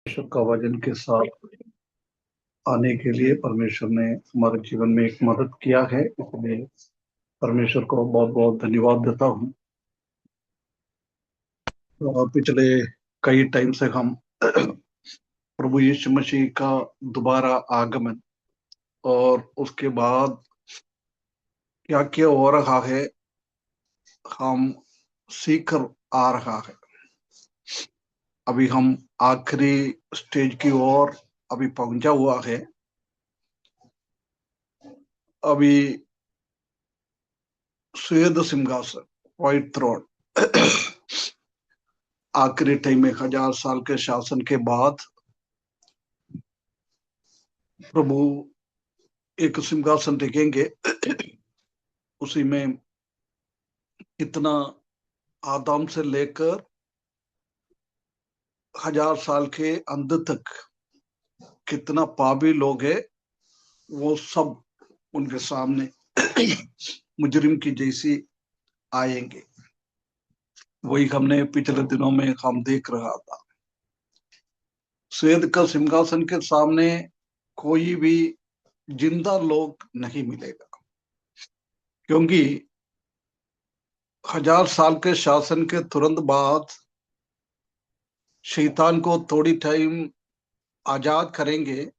परमेश्वर का वचन के साथ आने के लिए परमेश्वर ने हमारे जीवन में एक मदद किया है, इसलिए परमेश्वर को बहुत बहुत धन्यवाद देता हूँ। पिछले कई टाइम से हम प्रभु यीशु मसीह का दोबारा आगमन और उसके बाद क्या क्या हो रहा है हम सीख कर आ रहा है। अभी हम आखिरी स्टेज की ओर अभी पहुंचा हुआ है। अभी श्वेत सिंहासन, व्हाइट थ्रोन, आखिरी टाइम में 1000 साल के शासन के बाद प्रभु एक सिंहासन देखेंगे। उसी में कितना आदम से लेकर 1000 साल के अंत तक कितना पापी लोग है, वो सब उनके सामने मुजरिम की जैसी आएंगे। वही हमने पिछले दिनों में हम देख रहा था। श्वेत का सिंहासन के सामने कोई भी जिंदा लोग नहीं मिलेगा, क्योंकि 1000 साल के शासन के तुरंत बाद शैतान को थोड़ी टाइम आजाद करेंगे।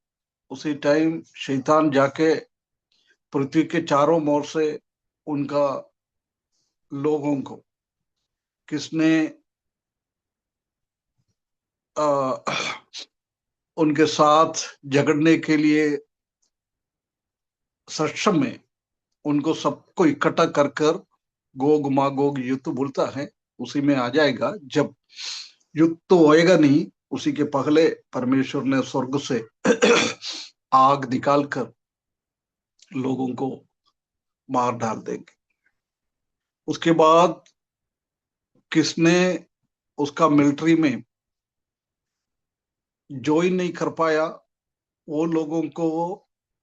उसी टाइम शैतान जाके पृथ्वी के चारों ओर से उनका लोगों को किसने आ, उनके साथ झगड़ने के लिए सक्षम में उनको सबको इकट्ठा कर कर गोग मागोग युद्ध बोलता है, उसी में आ जाएगा। जब युद्ध तो होएगा नहीं, उसी के पहले परमेश्वर ने स्वर्ग से आग निकाल कर लोगों को मार डाल देंगे। उसके बाद किसने उसका मिलिट्री में ज्वाइन नहीं कर पाया, वो लोगों को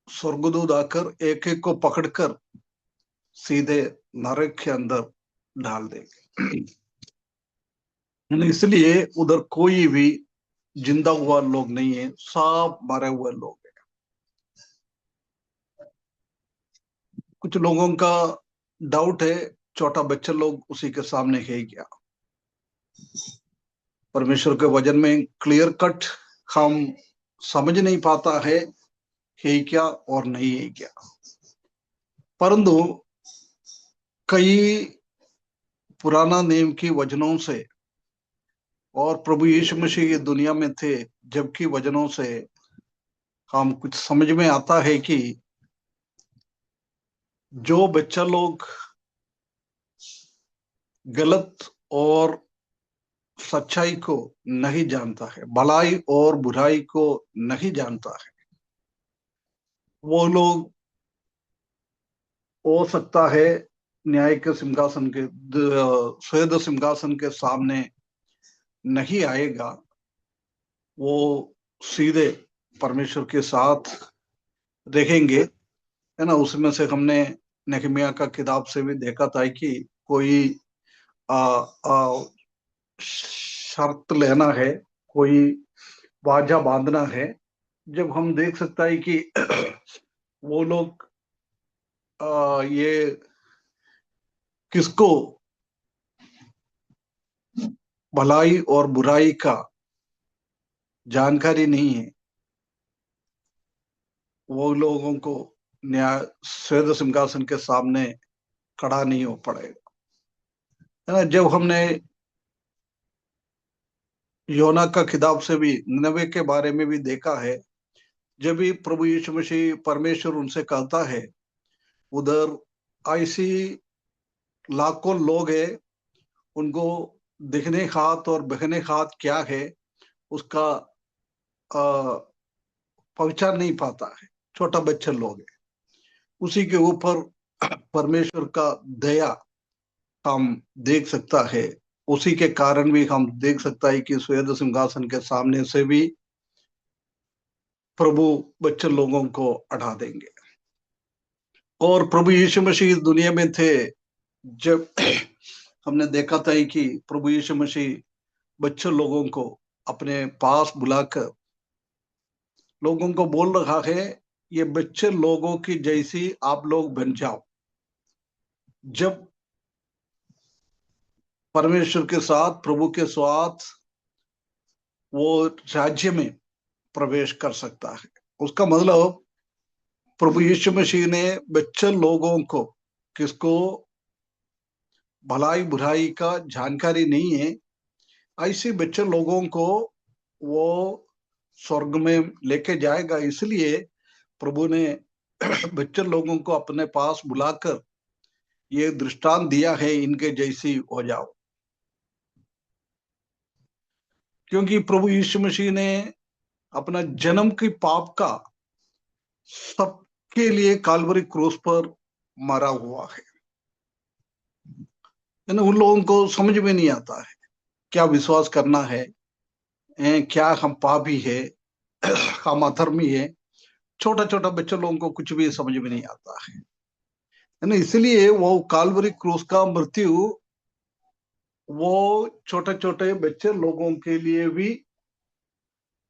स्वर्गदूत आकर एक एक को पकड़कर सीधे नरक के अंदर डाल देंगे। इसलिए उधर कोई भी जिंदा हुआ लोग नहीं है, सब मरे हुए लोग हैं। कुछ लोगों का डाउट है, छोटा बच्चा लोग उसी के सामने है क्या? परमेश्वर के वचन में क्लियर कट हम समझ नहीं पाता है क्या और नहीं है क्या। परंतु कई पुराना नियम की वचनों से और प्रभु यीशु मसीह की दुनिया में थे जबकि वचनों से हम कुछ समझ में आता है कि जो बच्चा लोग गलत और सच्चाई को नहीं जानता है, भलाई और बुराई को नहीं जानता है, वो लोग हो सकता है न्याय के सिंहासन के श्वेत सिंहासन के सामने नहीं आएगा। वो सीधे परमेश्वर के साथ देखेंगे, है ना। उसमें से हमने नेहमिया का किताब से भी देखा था कि कोई आ, आ, शर्त लेना है, कोई वाजा बांधना है। जब हम देख सकता है कि वो लोग ये किसको भलाई और बुराई का जानकारी नहीं है, वो लोगों को न्याय श्वेत सिंहासन के सामने खड़ा नहीं हो पड़ेगा, है ना। जब हमने योना का किताब से भी निनवे के बारे में भी देखा है, जब भी प्रभु यीशु मसीह परमेश्वर उनसे कहता है, उधर ऐसी लाखों लोग हैं, उनको दिखने हाथ और बहने हाथ क्या है उसका पहचान नहीं पाता है, छोटा बच्चा लोग है। उसी के ऊपर परमेश्वर का दया हम देख सकता है। उसी के कारण भी हम देख सकता है कि श्वेत सिंहासन के सामने से भी प्रभु बच्चे लोगों को हटा देंगे। और प्रभु यीशु मसीह इस दुनिया में थे जब हमने देखा था कि प्रभु यीशु मसीह बच्चे लोगों को अपने पास बुलाकर लोगों को बोल रहा है, ये बच्चे लोगों की जैसी आप लोग बन जाओ। जब परमेश्वर के साथ, प्रभु के साथ वो राज्य में प्रवेश कर सकता है। उसका मतलब प्रभु यीशु मसीह ने बच्चे लोगों को, किसको भलाई बुराई का जानकारी नहीं है, ऐसे बच्चे लोगों को वो स्वर्ग में लेके जाएगा। इसलिए प्रभु ने बच्चे लोगों को अपने पास बुलाकर ये दृष्टांत दिया है, इनके जैसी हो जाओ। क्योंकि प्रभु यीशु मसीह ने अपना जन्म की पाप का सबके लिए काल्वरी क्रूस पर मरा हुआ है। उन लोगों को समझ में नहीं आता है क्या विश्वास करना है, क्या हम पापी है, हम अधर्मी है। छोटा छोटा बच्चे लोगों को कुछ भी समझ में नहीं आता है ना। इसलिए वो काल्वरी क्रूस का मृत्यु वो छोटे छोटे बच्चे लोगों के लिए भी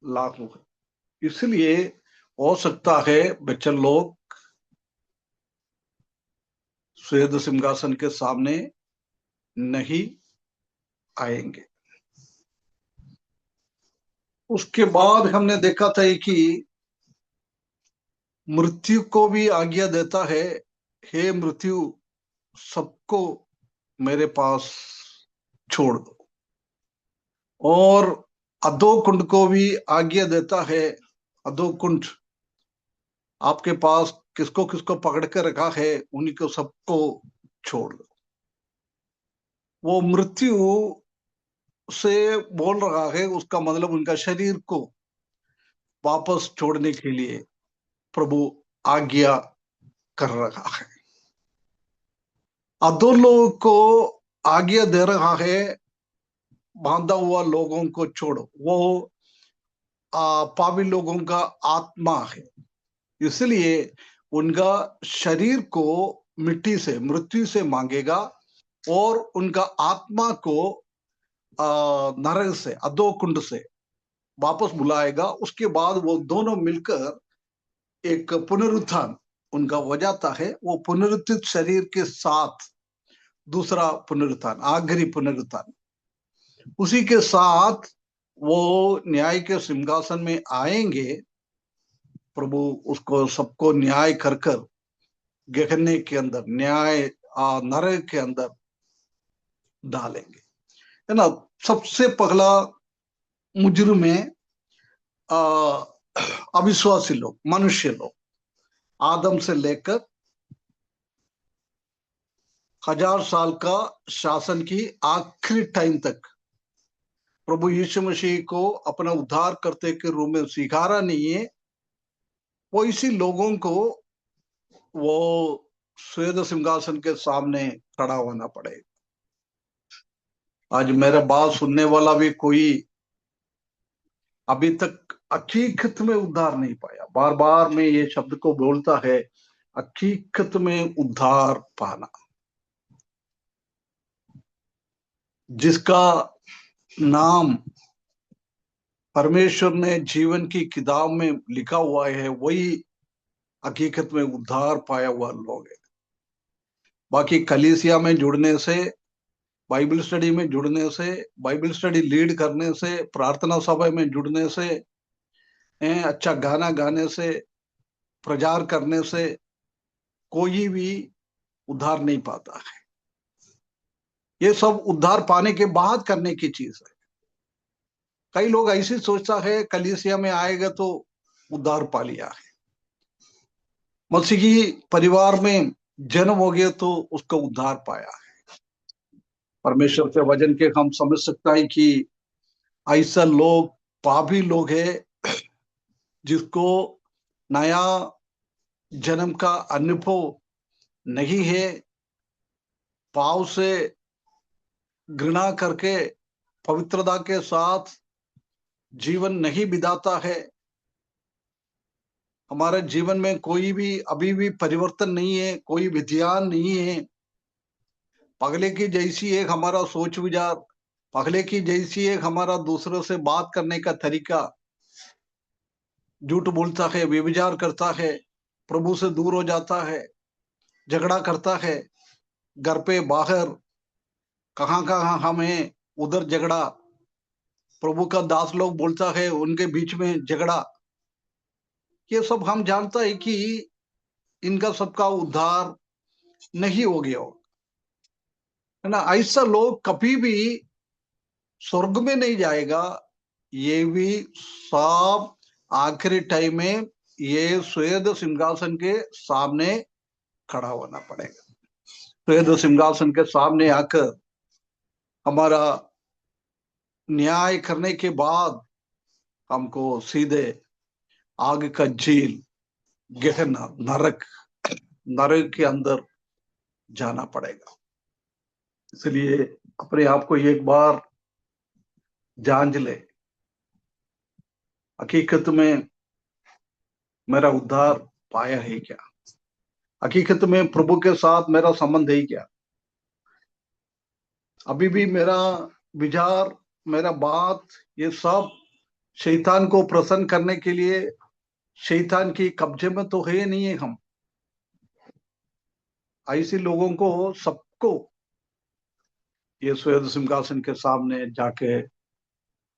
लागू है। इसलिए हो सकता है बच्चे लोग श्वेत सिंहासन के सामने नहीं आएंगे। उसके बाद हमने देखा था कि मृत्यु को भी आज्ञा देता है, हे मृत्यु, सबको मेरे पास छोड़ दो। और अधो कुंड को भी आज्ञा देता है, अधो कुंड आपके पास किसको किसको पकड़ कर रखा है, उन्हीं को सबको छोड़ दो। वो मृत्यु से बोल रहा है, उसका मतलब उनका शरीर को वापस छोड़ने के लिए प्रभु आज्ञा कर रहा है। अधोलोक को आज्ञा दे रहा है, बांधा हुआ लोगों को छोड़ो। वो पापी लोगों का आत्मा है, इसलिए उनका शरीर को मिट्टी से, मृत्यु से मांगेगा और उनका आत्मा को नरक से, अधो कुंड से वापस बुलाएगा। उसके बाद वो दोनों मिलकर एक पुनरुत्थान उनका हो जाता है। वो पुनरुत्थित शरीर के साथ दूसरा पुनरुत्थान, आखिरी पुनरुत्थान, उसी के साथ वो न्याय के सिंहासन में आएंगे। प्रभु उसको सबको न्याय कर कर गहने के अंदर, न्याय नरक के अंदर डालेंगे, है ना। सबसे पहला मुजरिम में अविश्वासी लोग, मनुष्य लोग, आदम से लेकर 1000 साल का शासन की आखिरी टाइम तक प्रभु यीशु मसीह को अपना उद्धार करते के रूप में स्वीकारा नहीं है, वो इसी लोगों को वो श्वेत सिंहासन के सामने खड़ा होना पड़ेगा। आज मेरा बात सुनने वाला भी कोई अभी तक हकीकत में उद्धार नहीं पाया, बार बार मैं ये शब्द को बोलता है, हकीकत में उद्धार पाना, जिसका नाम परमेश्वर ने जीवन की किताब में लिखा हुआ है, वही हकीकत में उद्धार पाया हुआ लोग है। बाकी कलीसिया में जुड़ने से, बाइबल स्टडी में जुड़ने से, बाइबल स्टडी लीड करने से, प्रार्थना सभा में जुड़ने से, अच्छा गाना गाने से, प्रचार करने से कोई भी उद्धार नहीं पाता है। ये सब उद्धार पाने के बाद करने की चीज है। कई लोग ऐसे सोचता है कलीसिया में आएगा तो उद्धार पा लिया है, मसीही परिवार में जन्म हो गया तो उसका उद्धार पाया है। परमेश्वर के वचन के हम समझ सकता है कि ऐसा लोग पापी लोग है, जिसको नया जन्म का अनुभव नहीं है, पाव से घृणा करके पवित्रता के साथ जीवन नहीं बिताता है। हमारे जीवन में कोई भी अभी भी परिवर्तन नहीं है, कोई विज्ञान नहीं है, पगले की जैसी एक हमारा सोच विचार, पहले की जैसी एक हमारा दूसरों से बात करने का तरीका, झूठ बोलता है, व्यभिचार करता है, प्रभु से दूर हो जाता है, झगड़ा करता है, घर पे बाहर कहाँ कहाँ हमें उधर झगड़ा, प्रभु का दास लोग बोलता है उनके बीच में झगड़ा, ये सब हम जानता है कि इनका सबका उद्धार नहीं हो गया हो, है ना। ऐसा लोग कभी भी स्वर्ग में नहीं जाएगा। ये भी सब आखिरी टाइम में ये श्वेत सिंहासन के सामने खड़ा होना पड़ेगा। श्वेत सिंहासन के सामने आकर हमारा न्याय करने के बाद हमको सीधे आग का झील, गहना, नरक, नरक के अंदर जाना पड़ेगा। इसलिए अपने आप को एक बार जांच ले, हकीकत में मेरा उद्धार पाया है क्या, हकीकत में प्रभु के साथ मेरा संबंध है क्या, अभी भी मेरा विचार, मेरा बात, ये सब शैतान को प्रसन्न करने के लिए शैतान की कब्जे में तो है नहीं है हम। ऐसे लोगों को सबको ये श्वेत सिंहासन के सामने जाके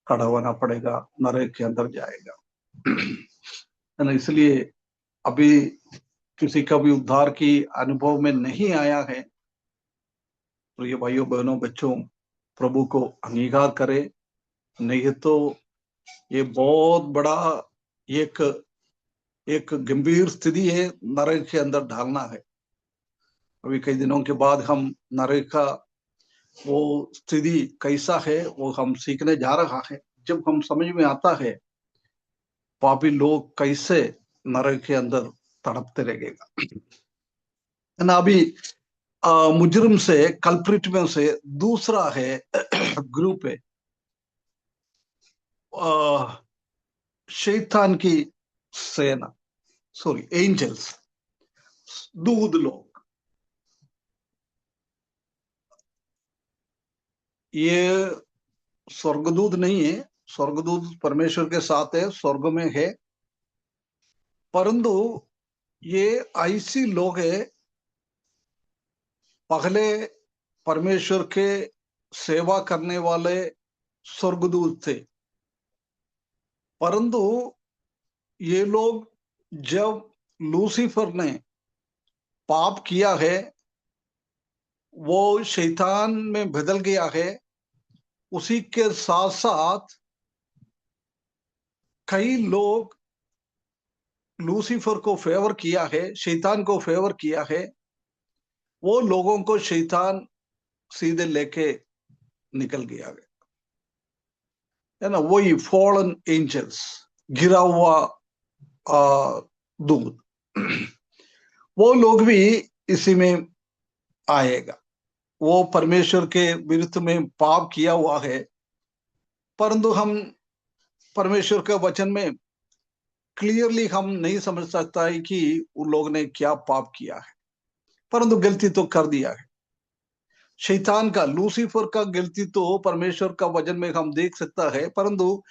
खड़ा होना पड़ेगा, नरक के अंदर जाएगा, है ना। इसलिए अभी किसी का भी उद्धार की अनुभव में नहीं आया है तो ये भाइयों बहनों बच्चों प्रभु को अंगीकार करे, नहीं तो ये बहुत बड़ा एक एक गंभीर स्थिति है, नरक के अंदर ढालना है। अभी कई दिनों के बाद हम नरक का वो स्थिति कैसा है वो हम सीखने जा रहा है। जब हम समझ में आता है पापी लोग कैसे नरक के अंदर तड़पते रहेगा, है ना। अभी मुजरिम से, कल्प्रिट में से दूसरा है ग्रुप है शैतान की सेना, सॉरी एंजल्स, दूध लोग। ये स्वर्गदूत नहीं है, स्वर्गदूत परमेश्वर के साथ है, स्वर्ग में है, परंतु ये ऐसी लोग है, पहले परमेश्वर के सेवा करने वाले स्वर्गदूत थे, परंतु ये लोग जब लूसीफर ने पाप किया है, वो शैतान में बदल गया है, उसी के साथ साथ कई लोग लूसीफर को फेवर किया है, शैतान को फेवर किया है, वो लोगों को शैतान सीधे लेके निकल गया है ना। वही फॉलन एंजल्स, गिरा हुआ दूध, वो लोग भी इसी में आएगा। वो परमेश्वर के विरुद्ध में पाप किया हुआ है, परंतु हम परमेश्वर के वचन में क्लियरली हम नहीं समझ सकता है कि उन लोग ने क्या पाप किया है, परंतु गलती तो कर दिया है। शैतान का, लूसीफर का गलती तो परमेश्वर का वचन में हम देख सकता है, परंतु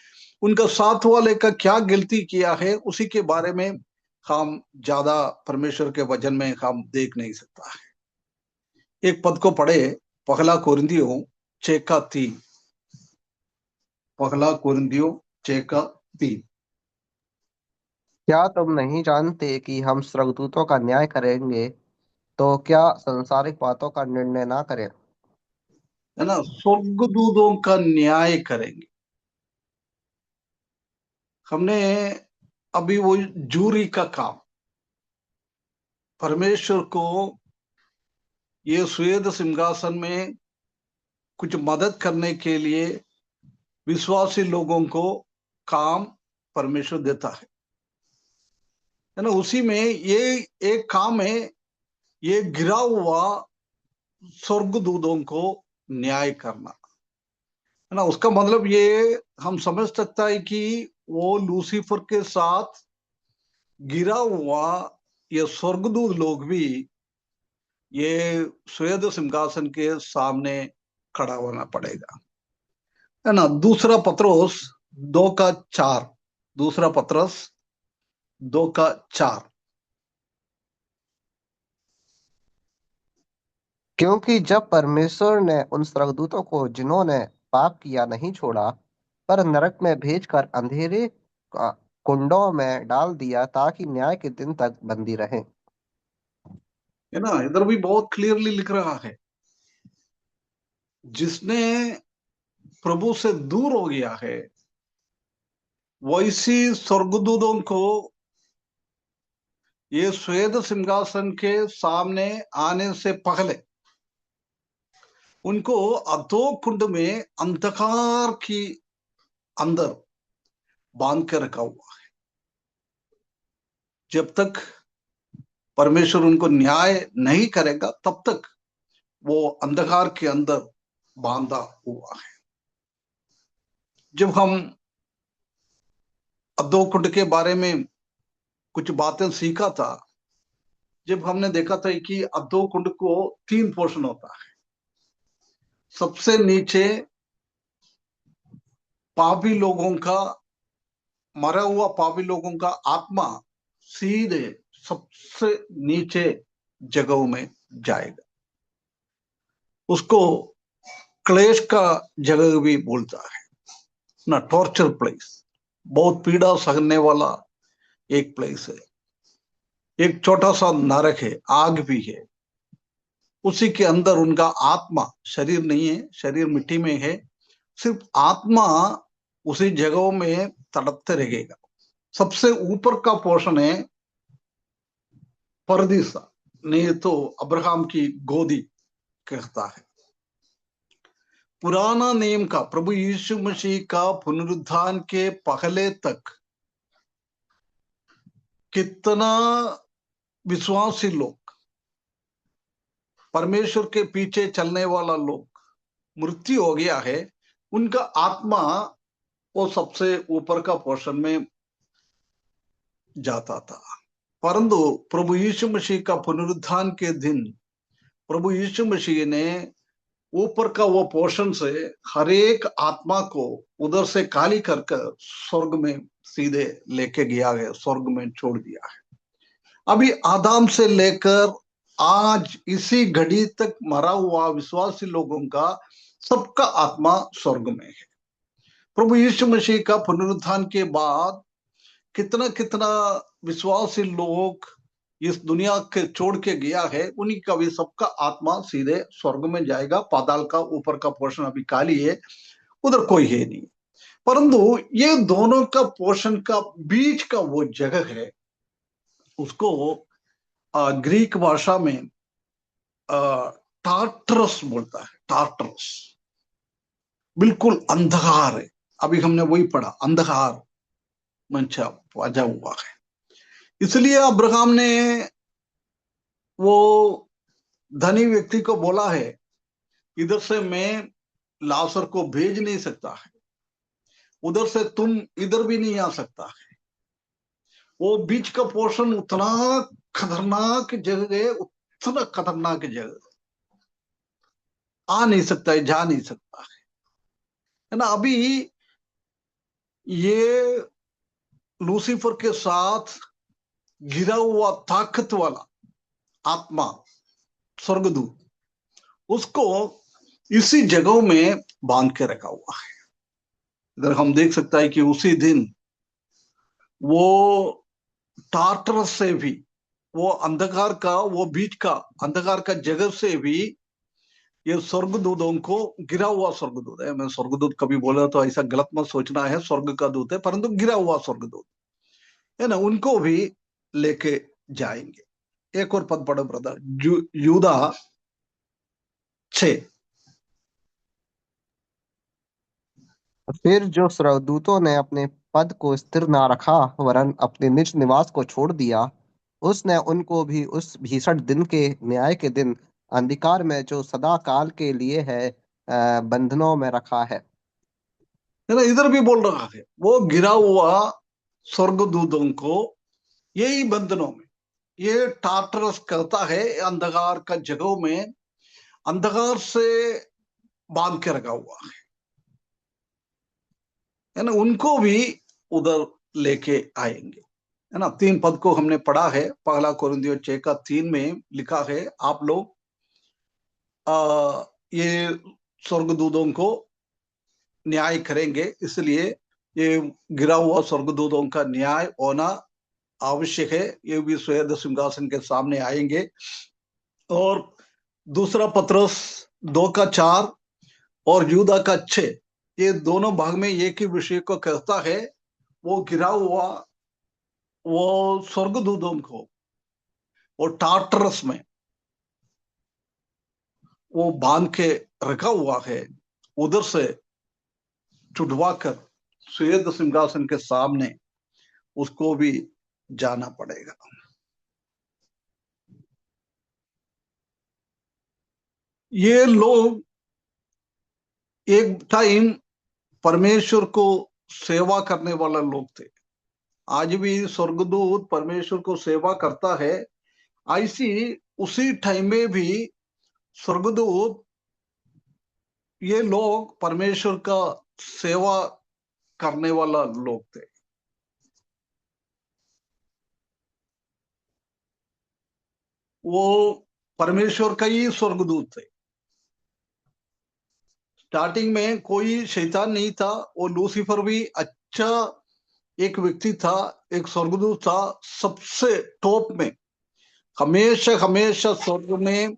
उनका साथ वाले का क्या गलती किया है उसी के बारे में हम ज्यादा परमेश्वर के वचन में हम देख नहीं सकता है। एक पद को पढ़े, पहला कोरिन्थियों 6:3, पहला कोरिन्थियों 6:3। क्या तुम नहीं जानते कि हम स्वर्गदूतों का न्याय करेंगे, तो क्या संसारिक बातों का निर्णय ना करें। है ना, स्वर्गदूतों का न्याय करेंगे। हमने अभी वो जूरी का काम, परमेश्वर को ये श्वेत सिंहासन में कुछ मदद करने के लिए विश्वासी लोगों को काम परमेश्वर देता है ना। उसी में ये एक काम है, ये गिरा हुआ स्वर्गदूतों को न्याय करना, है ना। उसका मतलब ये हम समझ सकता है कि वो लूसीफर के साथ गिरा हुआ ये स्वर्गदूत लोग भी ये श्वेत सिंहासन के सामने खड़ा होना पड़ेगा। है ना। दूसरा पत्रोस 2 का 4, दूसरा पत्रस 2 का 4। क्योंकि जब परमेश्वर ने उन स्वर्गदूतों को जिन्होंने पाप किया नहीं छोड़ा, पर नरक में भेजकर अंधेरे कुंडों में डाल दिया ताकि न्याय के दिन तक बंदी रहें। है ना, इधर भी बहुत क्लियरली लिख रहा है, जिसने प्रभु से दूर हो गया है वैसी स्वर्गदूतों को ये श्वेत सिंहासन के सामने आने से पहले उनको अधो कुंड में अंधकार की अंदर बांध के रखा हुआ है, जब तक परमेश्वर उनको न्याय नहीं करेगा तब तक वो अंधकार के अंदर बांधा हुआ है। जब हम अधो कुंड के बारे में कुछ बातें सीखा था, जब हमने देखा था कि अधो कुंड को 3 पोर्शन होता है। सबसे नीचे पापी लोगों का, मरा हुआ पापी लोगों का आत्मा सीधे सबसे नीचे जगहों में जाएगा। उसको क्लेश का जगह भी बोलता है ना, टॉर्चर प्लेस, बहुत पीड़ा सहने वाला एक प्लेस है। एक छोटा सा नरक है, आग भी है, उसी के अंदर उनका आत्मा, शरीर नहीं है, शरीर मिट्टी में है, सिर्फ आत्मा उसी जगहों में तड़पते रहेगा। सबसे ऊपर का पोर्शन है परदीसा, नहीं तो अब्राहम की गोदी कहता है। पुराना नियम का, प्रभु यीशु मसीह का पुनरुत्थान के पहले तक कितना विश्वासी लोग, परमेश्वर के पीछे चलने वाला लोग मृत्यु हो गया है, उनका आत्मा वो सबसे ऊपर का पोर्शन में जाता था। परंतु प्रभु यीशु मसीह का पुनरुत्थान के दिन प्रभु यीशु मसीह ने ऊपर का वो पोर्शन से हर एक आत्मा को उधर से खाली करके स्वर्ग में सीधे लेके गया है, स्वर्ग में छोड़ दिया है। अभी आदाम से लेकर आज इसी घड़ी तक मरा हुआ विश्वासी लोगों का सबका आत्मा स्वर्ग में है। प्रभु यीशु मसीह का पुनरुत्थान के बाद कितना कितना विश्वासी लोग इस दुनिया के छोड़ के गया है, उन्हीं का भी सबका आत्मा सीधे स्वर्ग में जाएगा। पाताल का ऊपर का पोर्शन अभी खाली है, उधर कोई है नहीं। परंतु ये दोनों का पोर्शन का बीच का वो जगह है, उसको ग्रीक भाषा में टार्टरस बोलता है। टार्टरस बिल्कुल अंधकार है। अभी हमने वही पढ़ा, अंधकार मंचा वाजा हुआ है। इसलिए अब्राहम ने वो धनी व्यक्ति को बोला है, इधर से मैं लाजर को भेज नहीं सकता है, उधर से तुम इधर भी नहीं आ सकता है। वो बीच का पोर्शन उतना खतरनाक जगह है, उतना खतरनाक जगह, आ नहीं सकता है, जा नहीं सकता है ना। अभी ये लूसीफर के साथ गिरा हुआ ताकत वाला आत्मा स्वर्गदूत, उसको इसी जगहों में बांध के रखा हुआ है। इधर हम देख सकता है कि उसी दिन वो टार्टरस से भी, वो अंधकार का, वो बीच का अंधकार का जगह से भी ये स्वर्गदूतों को, गिरा हुआ स्वर्गदूत है, मैं स्वर्गदूत कभी बोला तो ऐसा गलत मत सोचना है, स्वर्ग का दूत है, परंतु गिरा हुआ स्वर्गदूत है ना, उनको भी लेके जाएंगे। एक और पद पढ़ो ब्रदर, यूदा 6। फिर जो स्वर्गदूतों ने अपने पद को स्थिर ना रखा, वरन अपने निज निवास को छोड़ दिया, उसने उनको भी उस भीषण दिन के, न्याय के दिन, अंधकार में जो सदा काल के लिए है, बंधनों में रखा है। है ना, इधर भी बोल रहा है वो गिरा हुआ स्वर्गदूतों को यही बंधनों में, ये टार्टरस करता है, अंधकार का जगहों में अंधकार से बांध के रखा हुआ है। है ना, उनको भी उधर लेके आएंगे। है ना, 3 पद को हमने पढ़ा है, पहला कोरिन्थियों 6:3 में लिखा है, आप लोग ये स्वर्गदूतों को न्याय करेंगे, इसलिए ये गिरा हुआ स्वर्गदूतों का न्याय होना आवश्यक है। ये भी स्वर्ग सिंहासन के सामने आएंगे। और दूसरा पत्रस 2:4 और यूदा का 6, ये दोनों भाग में एक ही विषय को कहता है। वो गिरा हुआ वो स्वर्गदूतों को वो टार्टरस में वो बांध के रखा हुआ है, उधर से छुड़वा कर स्वर्ग सिंहासन के सामने उसको भी जाना पड़ेगा। ये लोग एक टाइम परमेश्वर को सेवा करने वाला लोग थे। आज भी स्वर्गदूत परमेश्वर को सेवा करता है। ऐसी उसी टाइम में भी स्वर्गदूत ये लोग परमेश्वर का सेवा करने वाला लोग थे। वो परमेश्वर का ही स्वर्गदूत थे। स्टार्टिंग में कोई शैतान नहीं था, वो लूसीफर भी अच्छा एक व्यक्ति था, एक स्वर्गदूत था, सबसे टॉप में, हमेशा हमेशा स्वर्ग में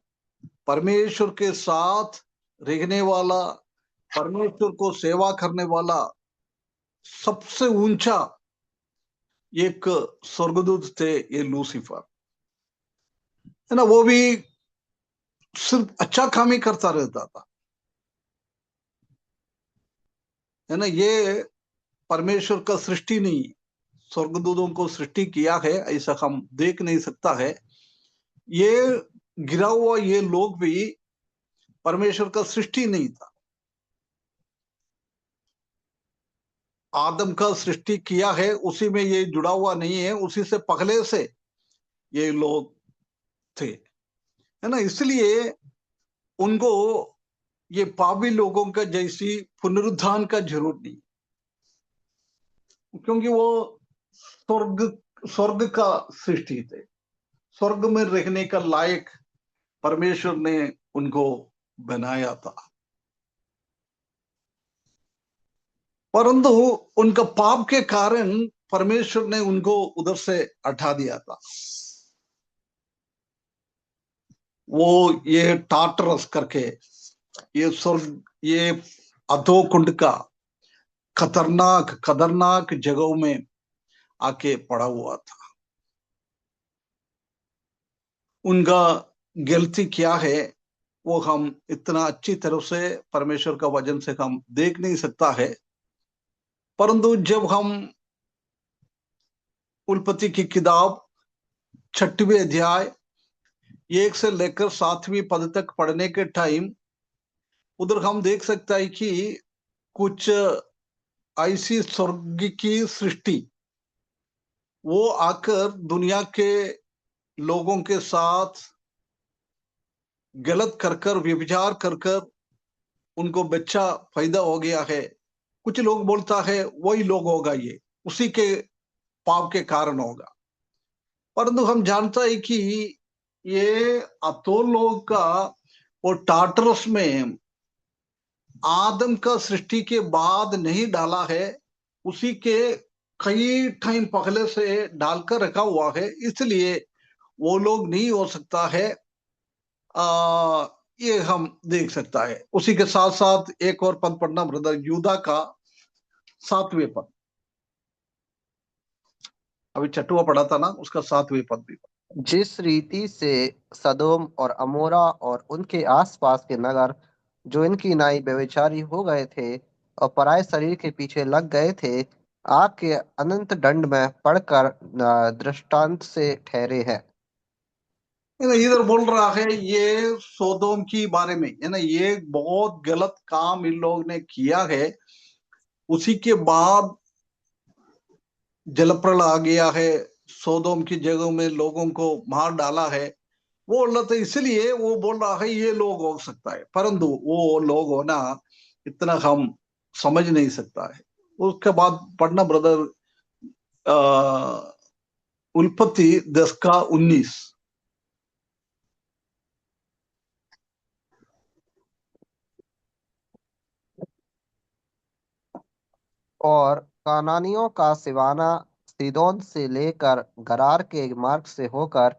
परमेश्वर के साथ रहने वाला, परमेश्वर को सेवा करने वाला सबसे ऊंचा एक स्वर्गदूत थे, ये लूसीफर। है ना, वो भी सिर्फ अच्छा काम ही करता रहता था। है ना, ये परमेश्वर का सृष्टि नहीं, स्वर्गदूतों को सृष्टि किया है ऐसा हम देख नहीं सकता है। ये गिरा हुआ ये लोग भी परमेश्वर का सृष्टि नहीं था। आदम का सृष्टि किया है, उसी में ये जुड़ा हुआ नहीं है, उसी से पहले से ये लोग थे। है ना, इसलिए उनको ये पापी लोगों का जैसी पुनरुत्थान का जरूरत नहीं, क्योंकि वो स्वर्ग स्वर्ग का सृष्टि थे, स्वर्ग में रहने का लायक परमेश्वर ने उनको बनाया था। परंतु उनका पाप के कारण परमेश्वर ने उनको उधर से हटा दिया था। वो ये टाटरस करके ये स्वर्ग, ये अधो कुंड का खतरनाक खतरनाक जगहों में आके पड़ा हुआ था। उनका गलती क्या है वो हम इतना अच्छी तरह से परमेश्वर का वचन से हम देख नहीं सकता है। परंतु जब हम उल्पत्ति की किताब 6वें अध्याय 1 से लेकर 7वीं पद तक पढ़ने के टाइम उधर हम देख सकता है कि कुछ ऐसी स्वर्ग की सृष्टि वो आकर दुनिया के लोगों के साथ गलत कर कर व्यभिचार कर कर उनको बच्चा पैदा हो गया है। कुछ लोग बोलता है वही लोग होगा, ये उसी के पाप के कारण होगा। परंतु हम जानता है कि ये अतोल लोग का वो टाटरस में आदम का सृष्टि के बाद नहीं डाला है, उसी के कई टाइम पहले से डालकर रखा हुआ है, इसलिए वो लोग नहीं हो सकता है। ये हम देख सकता है। उसी के साथ साथ एक और पद पढ़ना ब्रदर, यूदा का 7वें पद, अभी 6वां पढ़ा था ना, उसका 7वें पद भी। जिस रीति से सदोम और अमोरा और उनके आसपास के नगर जो इनकी नाई व्यभिचारी हो गए थे और पराये शरीर के पीछे लग गए थे, आग के अनंत दंड में पड़कर दृष्टांत से ठहरे हैं। इधर बोल रहा है ये सोदोम की बारे में, है ना, ये बहुत गलत काम इन लोग ने किया है। उसी के बाद जलप्रलय आ गया है, सोदोम की जगह में लोगों को मार डाला है। वो बोल रहा था, इसलिए वो बोल रहा है ये लोग हो सकता है, परंतु वो लोग होना इतना हम समझ नहीं सकता है। उसके बाद पढ़ना ब्रदर, उत्पत्ति 10 का 19। और कानानियों का सिवाना सीदोन से लेकर गरार के मार्ग से होकर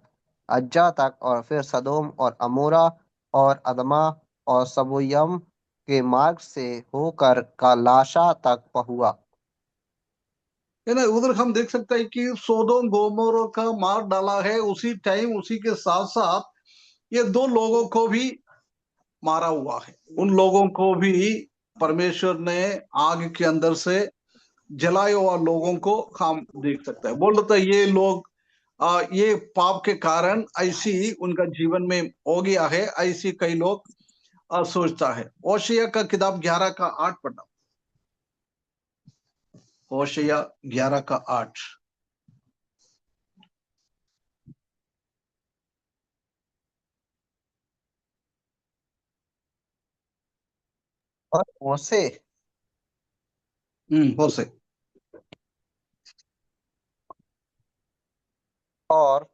अज्जा तक, और फिर सदोम और अमोरा और अदमा और सबोयम के मार्ग से होकर कालाशा तक हुआ। है ना। उधर हम देख सकते हैं कि सोदोम गोमोर का मार डाला है, उसी टाइम उसी के साथ साथ ये दो लोगों को भी मारा हुआ है। उन लोगों को भी परमेश्वर ने आग के अंदर से जलाए हुआ लोगों को हम देख सकते हैं। बोल रहा था ये लोग ये पाप के कारण ऐसी उनका जीवन में हो गया है, ऐसी कई लोग सोचता है। ओशिया का किताब 11 का 8 पढ़ना। ओशिया 11 का 8। और मोसे हो से। और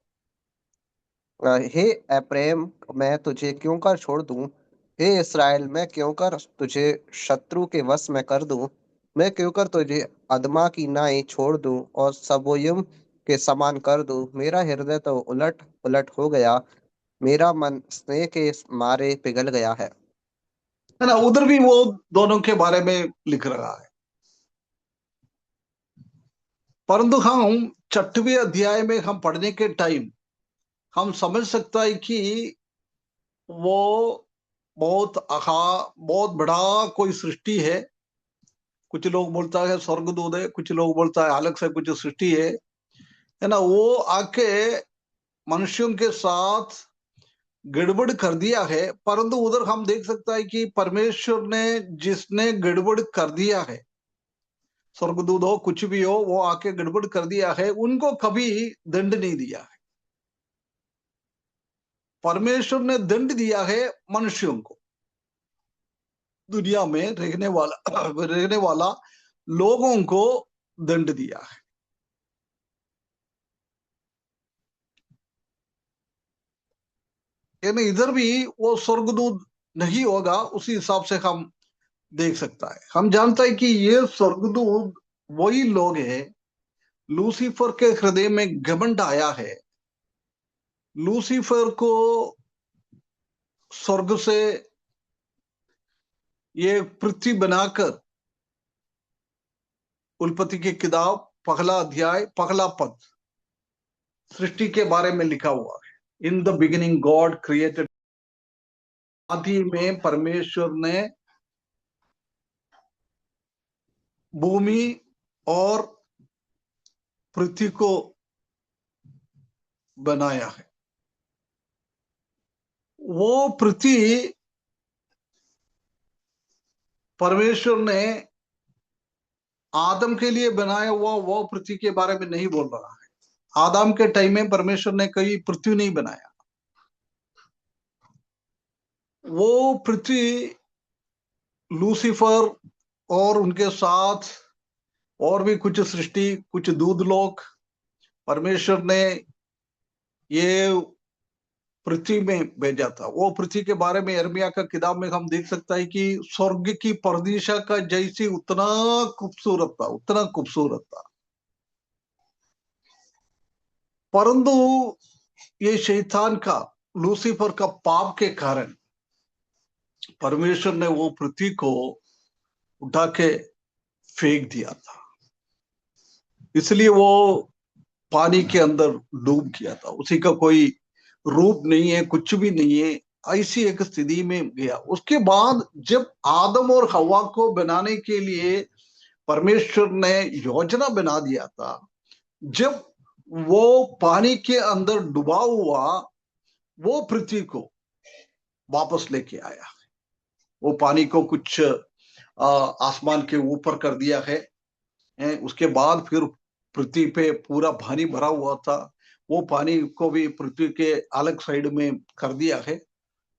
हे एप्रैम, मैं तुझे क्यों कर छोड़ दूं? हे इस्राएल, मैं क्यों कर तुझे शत्रु के वश में कर दूं? मैं क्यों कर तुझे अदमा की नाई छोड़ दूं और सबोयम के समान कर दूं? मेरा हृदय तो उलट पुलट हो गया, मेरा मन स्नेह के मारे पिघल गया है। है ना। उधर भी वो दोनों के बारे में लिख रहा है। परंतु हम 6वें अध्याय में हम पढ़ने के टाइम हम समझ सकता है कि वो बहुत बड़ा कोई सृष्टि है। कुछ लोग बोलता है स्वर्गदूत है, कुछ लोग बोलता है अलग से कुछ सृष्टि है ना। वो आके मनुष्यों के साथ गड़बड़ कर दिया है। परंतु उधर हम देख सकता है कि परमेश्वर ने जिसने गड़बड़ कर दिया है, स्वर्गदूत हो कुछ भी हो, वो आके गड़बड़ कर दिया है, उनको कभी दंड नहीं दिया है। परमेश्वर ने दंड दिया है मनुष्यों को, दुनिया में रहने वाला लोगों को दंड दिया है। यानी इधर भी वो स्वर्गदूत नहीं होगा, उसी हिसाब से हम देख सकता है। हम जानता है कि ये स्वर्गदूत वही लोग हैं। लूसीफर के हृदय में घमंड आया है। लूसीफर को स्वर्ग से ये पृथ्वी बनाकर, उत्पत्ति की किताब 1 अध्याय 1 पद सृष्टि के बारे में लिखा हुआ है। In the beginning God created. आदि में परमेश्वर ने भूमि और पृथ्वी को बनाया है। वो पृथ्वी परमेश्वर ने आदम के लिए बनाया हुआ वो पृथ्वी के बारे में नहीं बोल रहा है। आदम के टाइम में परमेश्वर ने कहीं पृथ्वी नहीं बनाया। वो पृथ्वी लूसीफर और उनके साथ और भी कुछ सृष्टि, कुछ दूध लोग, परमेश्वर ने ये पृथ्वी में भेजा था। वो पृथ्वी के बारे में यिर्मयाह का किताब में हम देख सकता है कि स्वर्ग की परदिशा का जैसी उतना खूबसूरत था, उतना खूबसूरत था। परंतु ये शैतान का, लूसीफर का पाप के कारण परमेश्वर ने वो पृथ्वी को उठा के फेंक दिया था। इसलिए वो पानी के अंदर डूब गया था। उसी का कोई रूप नहीं है, कुछ भी नहीं है, ऐसी एक स्थिति में गया। उसके बाद जब आदम और हवा को बनाने के लिए परमेश्वर ने योजना बना दिया था, जब वो पानी के अंदर डूबा हुआ वो पृथ्वी को वापस लेके आया। वो पानी को कुछ आसमान के ऊपर कर दिया है। उसके बाद फिर पृथ्वी पे पूरा पानी भरा हुआ था, वो पानी को भी पृथ्वी के अलग साइड में कर दिया है।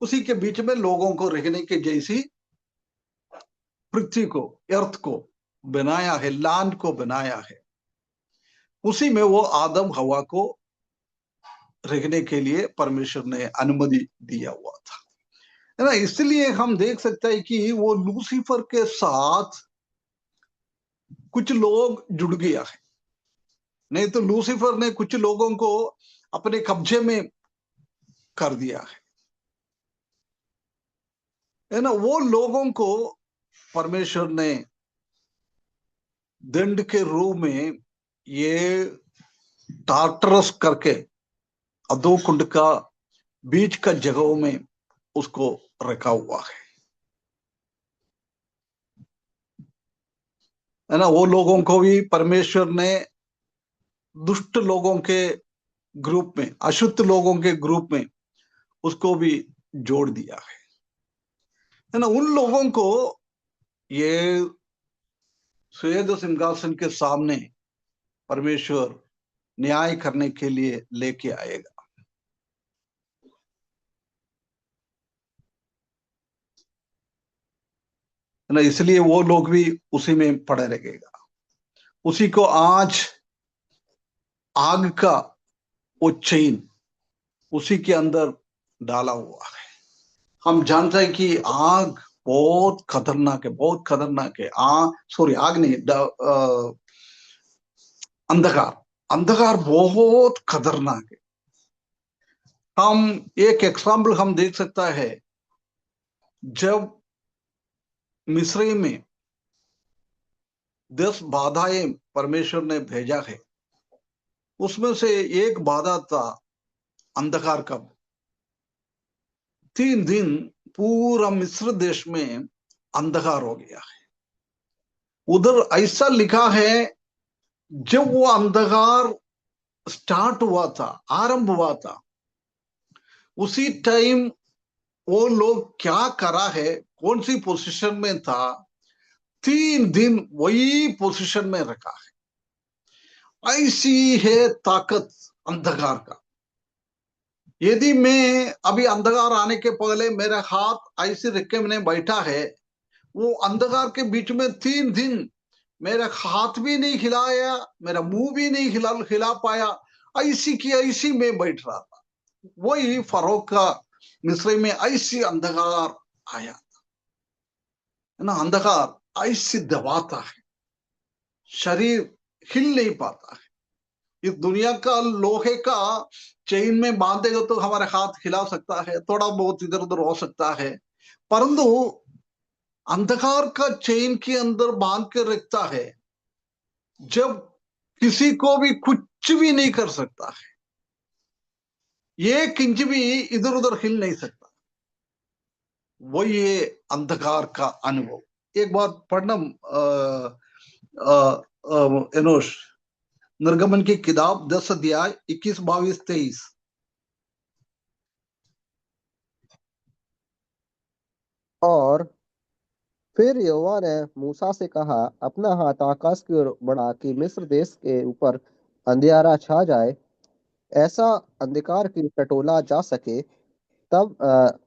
उसी के बीच में लोगों को रहने के जैसी पृथ्वी को, अर्थ को बनाया है, लैंड को बनाया है, उसी में वो आदम हवा को रहने के लिए परमेश्वर ने अनुमति दिया हुआ था, है ना। इसलिए हम देख सकते हैं कि वो लूसीफर के साथ कुछ लोग जुड़ गया है, नहीं तो लूसीफर ने कुछ लोगों को अपने कब्जे में कर दिया है ना। वो लोगों को परमेश्वर ने दंड के रूप में ये टार्टरस करके अधो कुंड का बीच का जगहों में उसको रखा हुआ है ना। वो लोगों को भी परमेश्वर ने दुष्ट लोगों के ग्रुप में, अशुद्ध लोगों के ग्रुप में उसको भी जोड़ दिया है ना। उन लोगों को ये श्वेत सिंहासन के सामने परमेश्वर न्याय करने के लिए लेके आएगा, है ना। इसलिए वो लोग भी उसी में पड़े रहेगा। उसी को आज आग का वो चेन उसी के अंदर डाला हुआ है। हम जानते हैं कि आग बहुत खतरनाक है, बहुत खतरनाक है। सॉरी, आग नहीं, अंधकार, अंधकार बहुत खतरनाक है। हम एक एग्जाम्पल हम देख सकता है, जब मिस्र में 10 बाधाएं परमेश्वर ने भेजा है, उसमें से एक बाधा था अंधकार का। 3 दिन पूरा मिस्र देश में अंधकार हो गया है। उधर ऐसा लिखा है, जब वो अंधकार स्टार्ट हुआ था, आरंभ हुआ था, उसी टाइम वो लोग क्या करा है, कौन सी पोजीशन में था, 3 दिन वही पोजीशन में रखा है। ऐसी है ताकत अंधकार का। यदि मैं अभी अंधकार आने के पहले मेरा हाथ ऐसे रख के मैंने बैठा है, वो अंधकार के बीच में 3 दिन मेरा हाथ भी नहीं हिलाया, मेरा मुंह भी नहीं हिला पाया, ऐसी की ऐसी मैं बैठ रहा था। वही फरोख का मिस्र में ऐसी अंधकार आया, है ना। अंधकार ऐसी दबाता है, शरीर हिल नहीं पाता है। इस दुनिया का लोहे का चेन में बांधेगा तो हमारे हाथ हिला सकता है, थोड़ा बहुत इधर उधर हो सकता है, परंतु अंधकार का चेन के अंदर बांध के रखता है, जब किसी को भी कुछ भी नहीं कर सकता है, एक इंच भी इधर उधर हिल नहीं सकता। वो ये अंधकार का अनुभव। एक बात पढ़ना, एनोश, निर्गमन की किताब 10 अध्याय 21, 22, 23। और फिर यहोवा ने मूसा से कहा, अपना हाथ आकाश की ओर बढ़ा कि मिस्र देश के ऊपर अंधियारा छा जाए, ऐसा अंधकार की टटोला जा सके। तब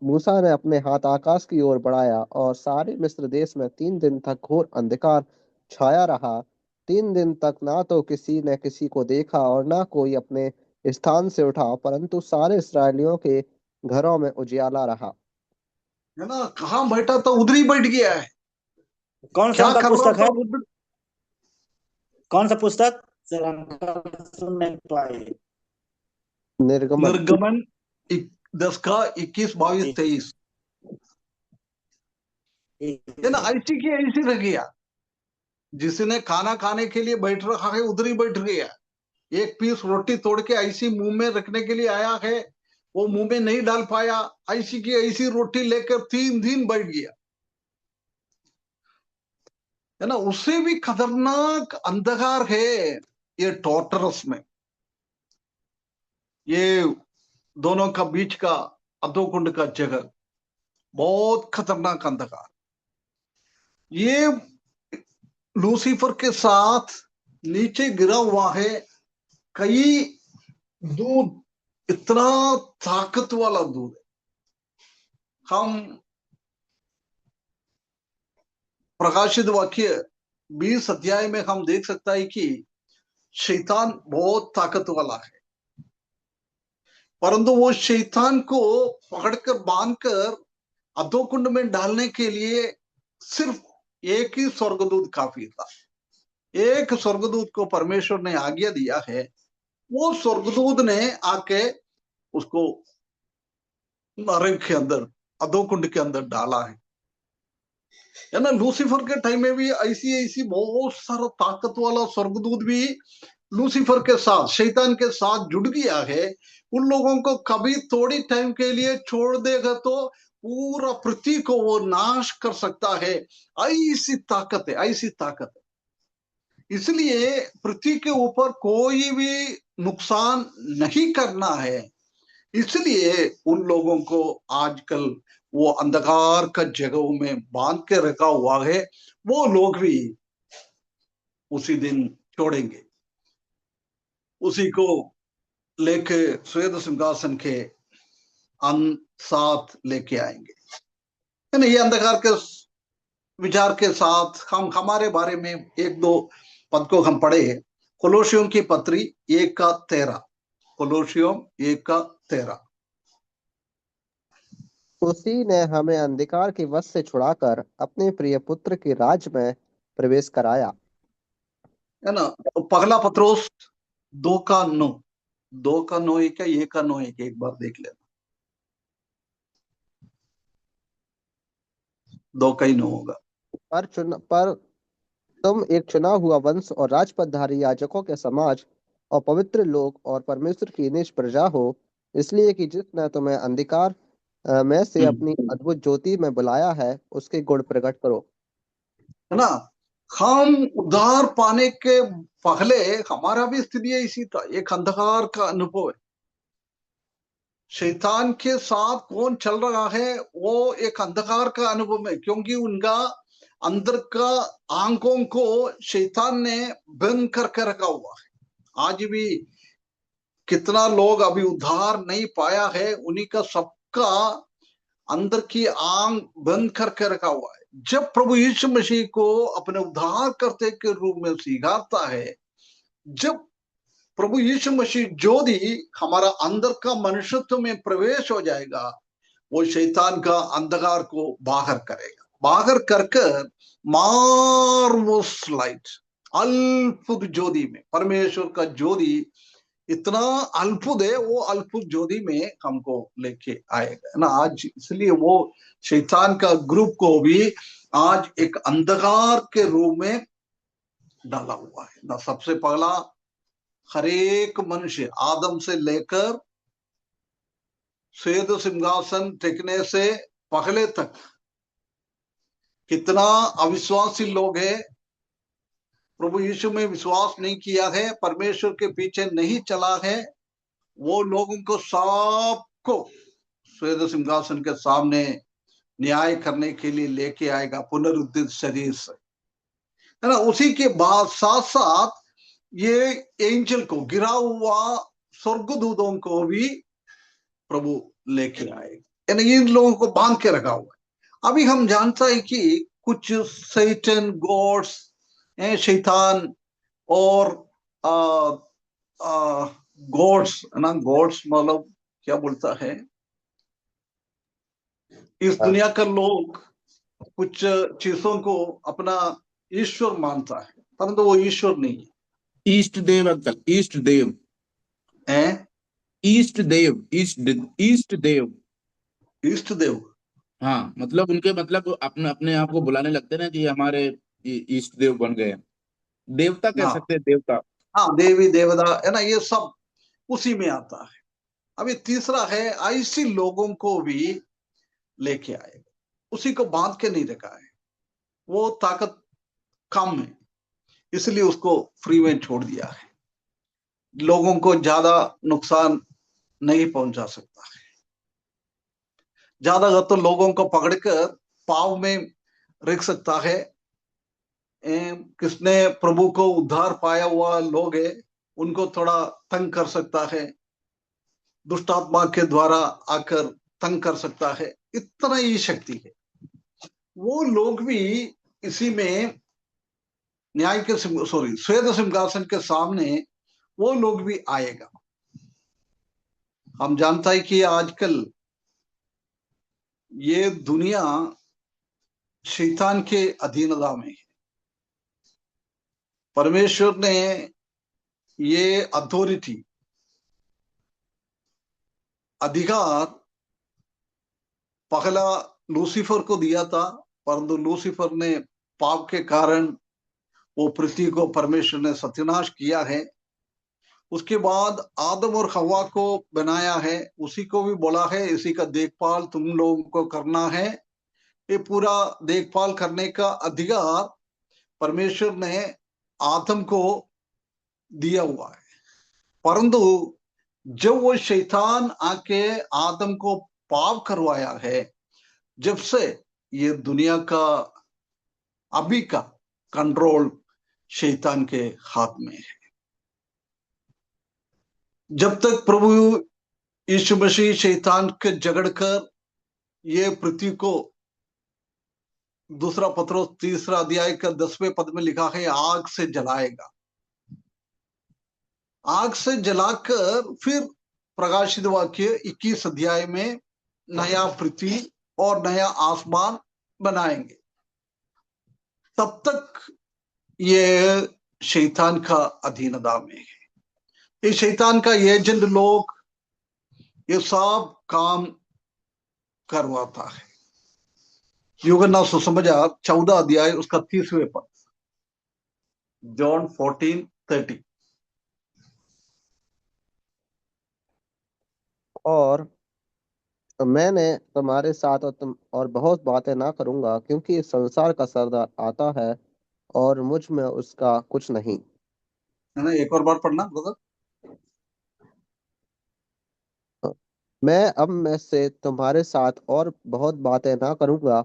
मूसा ने अपने हाथ आकाश की ओर बढ़ाया और सारे मिस्र देश में 3 दिन तक घोर अंधकार छाया रहा। 3 दिन तक ना तो किसी ने किसी को देखा और ना कोई अपने स्थान से उठा, परंतु सारे इसराइलियों के घरों में उजियाला रहा। है ना, कहाँ बैठा था उधर ही बैठ गया है। कौन सा क्या उनका कर रहा पुस्तक था है? उधर। कौन सा पुस्तक? जरा अंकल सुन नहीं पाए। निर्गमन। निर्गमन 10 का 21, 22, 23, है ना। ऐसी की ऐसी रह गया। जिसने खाना खाने के लिए बैठ रखा है उधर ही बैठ गया। एक पीस रोटी तोड़ के ऐसी मुंह में रखने के लिए आया है, वो मुंह में नहीं डाल पाया, ऐसी की ऐसी रोटी लेकर 3 दिन बैठ गया, है ना। उससे भी खतरनाक अंधकार है ये टॉर्टरस में, ये दोनों का बीच का अधोकुंड का जगह, बहुत खतरनाक अंधकार। ये लूसीफर के साथ नीचे गिरा हुआ है। कई दूध, इतना ताकत वाला दूध है। हम प्रकाशित वाक्य 20 अध्याय में हम देख सकता है कि शैतान बहुत ताकत वाला है, परंतु वो शैतान को पकड़कर बांधकर अधोकुंड में डालने के लिए सिर्फ एक ही स्वर्गदूत काफी था। एक स्वर्गदूत को परमेश्वर ने आज्ञा दिया है, वो स्वर्गदूत ने आके उसको नरक के अंदर, अधोकुंड के अंदर डाला है ना। लूसीफर के टाइम में भी ऐसी ऐसी बहुत सारा ताकत वाला स्वर्गदूत भी लूसीफर के साथ, शैतान के साथ जुड़ गया है। उन लोगों को कभी थोड़ी टाइम के लिए छोड़ देगा तो पूरा पृथ्वी को वो नाश कर सकता है। ऐसी ताकत है, ऐसी ताकत है। इसलिए पृथ्वी के ऊपर कोई भी नुकसान नहीं करना है। इसलिए उन लोगों को आजकल वो अंधकार का जगहों में बांध के रखा हुआ है, वो लोग भी उसी दिन छोड़ेंगे, उसी को लेके श्वेत सिंहासन के साथ लेके आएंगे। यानी ये अंधकार के विचार के साथ हम हमारे बारे में एक दो पद को हम पढ़े। कोलोसियों की पत्री 1:13, कोलोसियों 1:13। उसी ने हमें अंधकार के वश से छुड़ाकर अपने प्रिय पुत्र के राज में प्रवेश कराया। है ना। पहला पत्रोस 2:9, 2:9 क्या 1:9, एक बार देख लेना। 2:9 होगा। पर तुम एक चुना हुआ वंश और राजपदधारी याजकों के समाज और पवित्र लोग और परमेश्वर की निज प्रजा हो, इसलिए कि जिसने तुम्हें अंधकार में से अपनी अद्भुत ज्योति में बुलाया है, उसके गुण प्रकट करो। है ना। हम उद्धार पाने के पहले हमारा भी स्थिति इसी था, एक अंधकार का अनुभव है। शैतान के साथ कौन चल रहा है, वो एक अंधकार का अनुभव है, क्योंकि उनका अंदर का आंखों को शैतान ने बंद करके रखा हुआ है। आज भी कितना लोग अभी उद्धार नहीं पाया है, उन्हीं का सबका अंदर की आंख बंद करके रखा हुआ है। जब प्रभु यीशु मसीह को अपने उद्धार करते के रूप में स्वीकारता है, जब प्रभु यीशु मसीह ज्योति हमारा अंदर का मनुष्यत्व में प्रवेश हो जाएगा, वो शैतान का अंधकार को बाहर करेगा। बाहर कर मार्वलस लाइट, अद्भुत ज्योति में, परमेश्वर का ज्योति इतना अद्भुत है, वो अद्भुत ज्योति में हमको लेके आएगा ना। आज इसलिए वो शैतान का ग्रुप को भी आज एक अंधकार के रूप में डाला हुआ है ना। सबसे पहला हर एक मनुष्य आदम से लेकर श्वेत सिंहासन टिकने से पहले तक कितना अविश्वासी लोग हैं, प्रभु यीशु में विश्वास नहीं किया है, परमेश्वर के पीछे नहीं चला है, वो लोगों को सबको श्वेत सिंहासन के सामने न्याय करने के लिए लेके आएगा पुनरुत्थित शरीर से, है ना। उसी के बाद साथ साथ ये एंजल को, गिरा हुआ स्वर्गदूतों को भी प्रभु लेके आएगा, यानी इन लोगों को बांध के रखा हुआ है। अभी हम जानता है कि कुछ सैटन गॉड्स, शैतान और गॉड्स, है ना। गॉड्स मतलब क्या बोलता है, इस दुनिया का लोग कुछ चीजों को अपना ईश्वर मानता है, परंतु वो ईश्वर नहीं है। ईष्ट देव अंकल, ईष्ट देव, ईष्ट देव, ईष्ट देव, ईष्ट देव। हाँ, मतलब उनके मतलब अपने अपने आप को बुलाने लगते ना कि हमारे ईष्ट देव बन गए। देवता कह सकते हैं, देवता। हाँ, देवी देवता, है ना, ये सब उसी में आता है। अभी तीसरा है, ऐसी लोगों को भी लेके आएगा, उसी को बांध के नहीं रखा है, वो ताकत कम है, इसलिए उसको फ्री में छोड़ दिया है। लोगों को ज्यादा नुकसान नहीं पहुंचा सकता है, ज्यादा तो लोगों को पकड़कर पाव में रख सकता है। किसने प्रभु को उद्धार पाया हुआ लोग है, उनको थोड़ा तंग कर सकता है, दुष्ट आत्मा के द्वारा आकर तंग कर सकता है, इतना ही शक्ति है। वो लोग भी इसी में न्याय के श्वेत सिंहासन के सामने वो लोग भी आएगा। हम जानता है कि आजकल ये दुनिया शैतान के अधीनता में है। परमेश्वर ने ये अथॉरिटी, अधिकार पहला लूसीफर को दिया था, परंतु लूसीफर ने पाप के कारण वो पृथ्वी को परमेश्वर ने सत्यानाश किया है। उसके बाद आदम और हवा को बनाया है, उसी को भी बोला है इसी का देखभाल तुम लोगों को करना है। ये पूरा देखभाल करने का अधिकार परमेश्वर ने आदम को दिया हुआ है। परंतु जब वो शैतान आके आदम को पाप करवाया है, जब से ये दुनिया का अभी का कंट्रोल शैतान के हाथ में है। जब तक प्रभु यीशु मसीह शैतान के झगड़ कर ये पृथ्वी को, दूसरा पत्रोस 3 अध्याय का 10वें पद में लिखा है, आग से जलाएगा। आग से जलाकर फिर प्रकाशित वाक्य 21 अध्याय में नया पृथ्वी और नया आसमान बनाएंगे। तब तक ये शैतान का अधीनता में है। ये शैतान का एजेंट लोग ये सब काम करवाता है। यूहन्ना सुसमाचार 14 अध्याय उसका 30वें पद, जॉन 14:30। और मैंने तुम्हारे साथ और बहुत बातें ना करूंगा, क्योंकि इस संसार का सरदार आता है और मुझ में उसका कुछ नहीं। है ना, एक और बार पढ़ना ब्रदर। मैं अब में से तुम्हारे साथ और बहुत बातें ना करूंगा,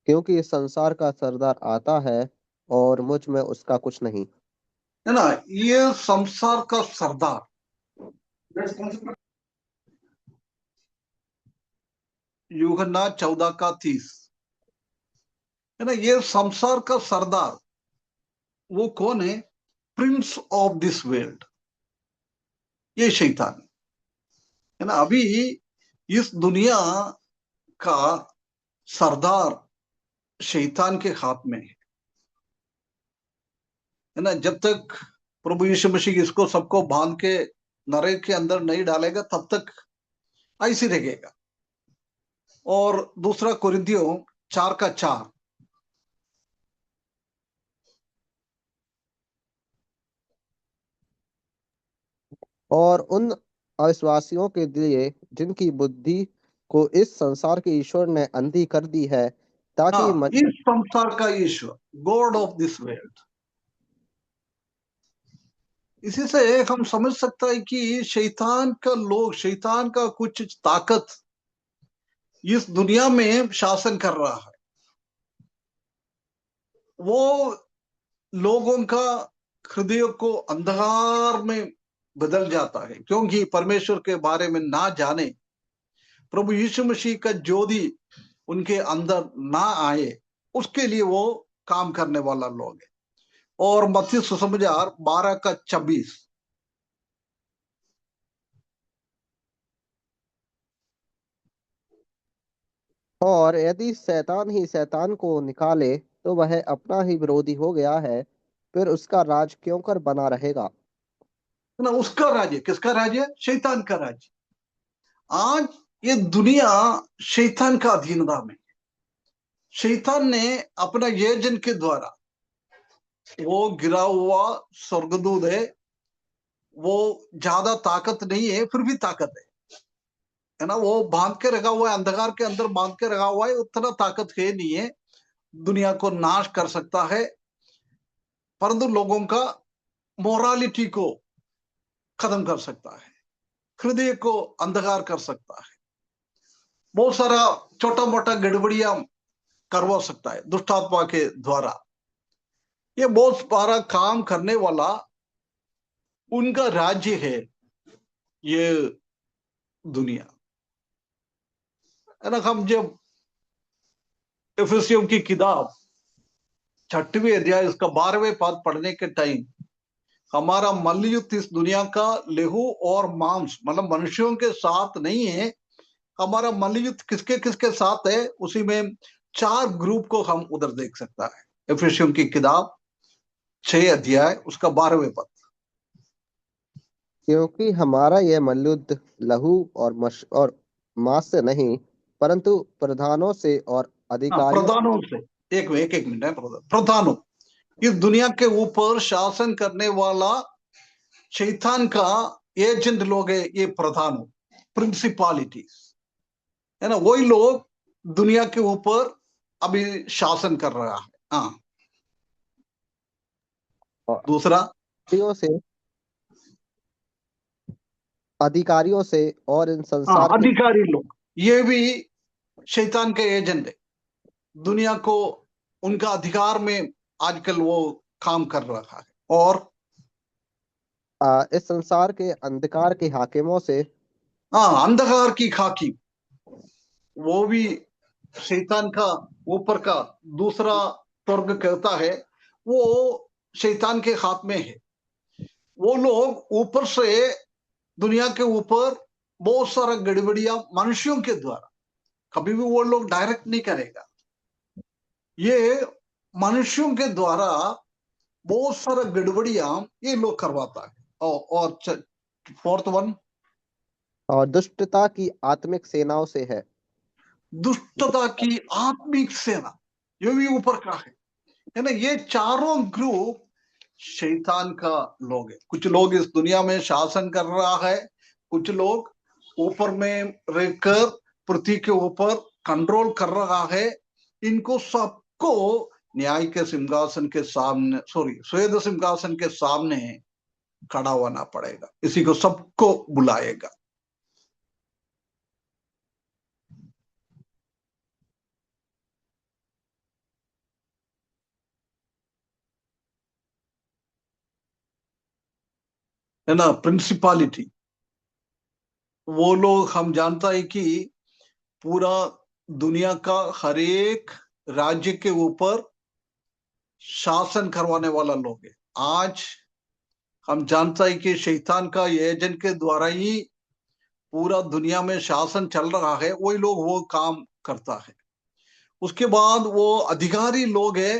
क्योंकि इस संसार का सरदार आता है और मुझ में उसका कुछ नहीं। है ना, ये संसार का सरदार, यूहन्ना 14 का 30, है ना। ये संसार का सरदार वो कौन है? प्रिंस ऑफ दिस वर्ल्ड, ये शैतान है ना। अभी इस दुनिया का सरदार शैतान के हाथ में है ना। जब तक प्रभु यीशु मसीह इसको सबको बांध के नरक के अंदर नहीं डालेगा, तब तक ऐसे रहेगा। और दूसरा कुरिन्थियों 4 का 4, और उन अविश्वासियों के लिए जिनकी बुद्धि को इस संसार के ईश्वर ने अंधी कर दी है, ताकि हाँ, इस संसार का ईश्वर, गॉड ऑफ दिस वर्ल्ड। इसी से हम समझ सकता है कि शैतान का लोग, शैतान का कुछ ताकत इस दुनिया में शासन कर रहा है। वो लोगों का हृदय को अंधकार में बदल जाता है, क्योंकि परमेश्वर के बारे में ना जाने, प्रभु यीशु मसीह का ज्योति उनके अंदर ना आए, उसके लिए वो काम करने वाला लोग है। और मत्ती सुसमाचार 12 का 26, और यदि शैतान ही शैतान को निकाले, तो वह अपना ही विरोधी हो गया है, फिर उसका राज क्यों कर बना रहेगा। है ना। उसका राज्य, किसका राज्य? शैतान का राज्य। आज ये दुनिया शैतान का अधीनता में। शैतान ने अपना एजेंट के द्वारा, वो गिरा हुआ स्वर्गदूत है, वो ज्यादा ताकत नहीं है, फिर भी ताकत है ना। वो बांध के रखा हुआ है, अंधकार के अंदर बांध के रखा हुआ है, उतना ताकत है नहीं है दुनिया को नाश कर सकता है, परंतु लोगों का मोरालिटी को खत्म कर सकता है, हृदय को अंधकार कर सकता है, बहुत सारा छोटा मोटा गड़बड़ियां करवा सकता है दुष्टात्मा के द्वारा। ये बहुत सारा काम करने वाला उनका राज्य है ये दुनिया, है ना। हम जब एफेसियों की किताब छठवीं अध्याय उसका 12वें पद पढ़ने के टाइम हमारा मल्लयुद्ध इस दुनिया का लहू और मांस मतलब मनुष्यों के साथ नहीं है। हमारा मल्लयुद्ध किसके किसके साथ है, उसी में 4 ग्रुप को हम उधर देख सकता है। इफिसियों की किताब 6 अध्याय उसका 12वें पद। क्योंकि हमारा यह मल्लयुद्ध लहू और मांस से नहीं, परंतु प्रधानों से और अधिकारियों प्रधानों से, एक मिनट है, प्रधानों, इस दुनिया के ऊपर शासन करने वाला शैतान का एजेंट लोग है, ये प्रधानों, प्रिंसिपालिटीज है ना, वही लोग दुनिया के ऊपर अभी शासन कर रहा है। हाँ, और दूसरा, अधिकारियों से और इन हाँ, संसार के अधिकारी लोग, ये भी शैतान के एजेंट है। दुनिया को उनका अधिकार में आजकल वो काम कर रहा है। और इस संसार के अंधकार के हाकिमों से हाँ, अंधकार की खाकी, वो भी शैतान का ऊपर का दूसरा स्वर्ग कहता है, वो शैतान के हाथ में है। वो लोग ऊपर से दुनिया के ऊपर बहुत सारा गड़बड़ियां मनुष्यों के द्वारा, कभी भी वो लोग डायरेक्ट नहीं करेगा, ये मनुष्यों के द्वारा बहुत सारा गड़बड़ियां ये लोग करवाता है। और 4th वन, और दुष्टता की आत्मिक सेनाओं से है। दुष्टता की आत्मिक सेना, ये भी ऊपर का है ना। ये चारों ग्रुप शैतान का लोग है। कुछ लोग इस दुनिया में शासन कर रहा है, कुछ लोग ऊपर में रहकर पृथ्वी के ऊपर कंट्रोल कर रहा है। इनको सबको न्याय के सिंहासन के सामने, श्वेत सिंहासन के सामने खड़ा होना पड़ेगा। इसी को सबको बुलाएगा। है ना, प्रिंसिपालिटी, वो लोग हम जानता है कि पूरा दुनिया का हर एक राज्य के ऊपर शासन करवाने वाला लोग है। आज हम जानता है कि शैतान का एजेंट के द्वारा ही पूरा दुनिया में शासन चल रहा है, वही लोग वो काम करता है। उसके बाद वो अधिकारी लोग है,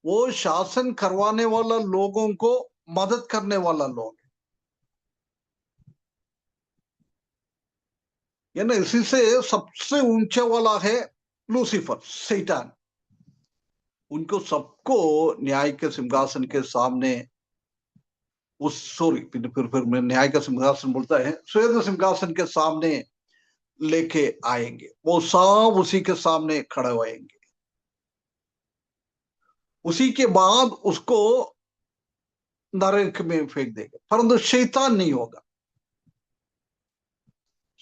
वो शासन करवाने वाला लोगों को मदद करने वाला लोग है ना। इसी से सबसे ऊंचे वाला है लूसीफर, शैतान। उनको सबको न्याय के सिंहासन के सामने फिर मैं न्याय का सिंहासन बोलता है, श्वेत सिंहासन के सामने लेके आएंगे। वो सब उसी के सामने खड़े होएंगे। उसी के बाद उसको नरक में फेंक देंगे, परंतु शैतान नहीं होगा।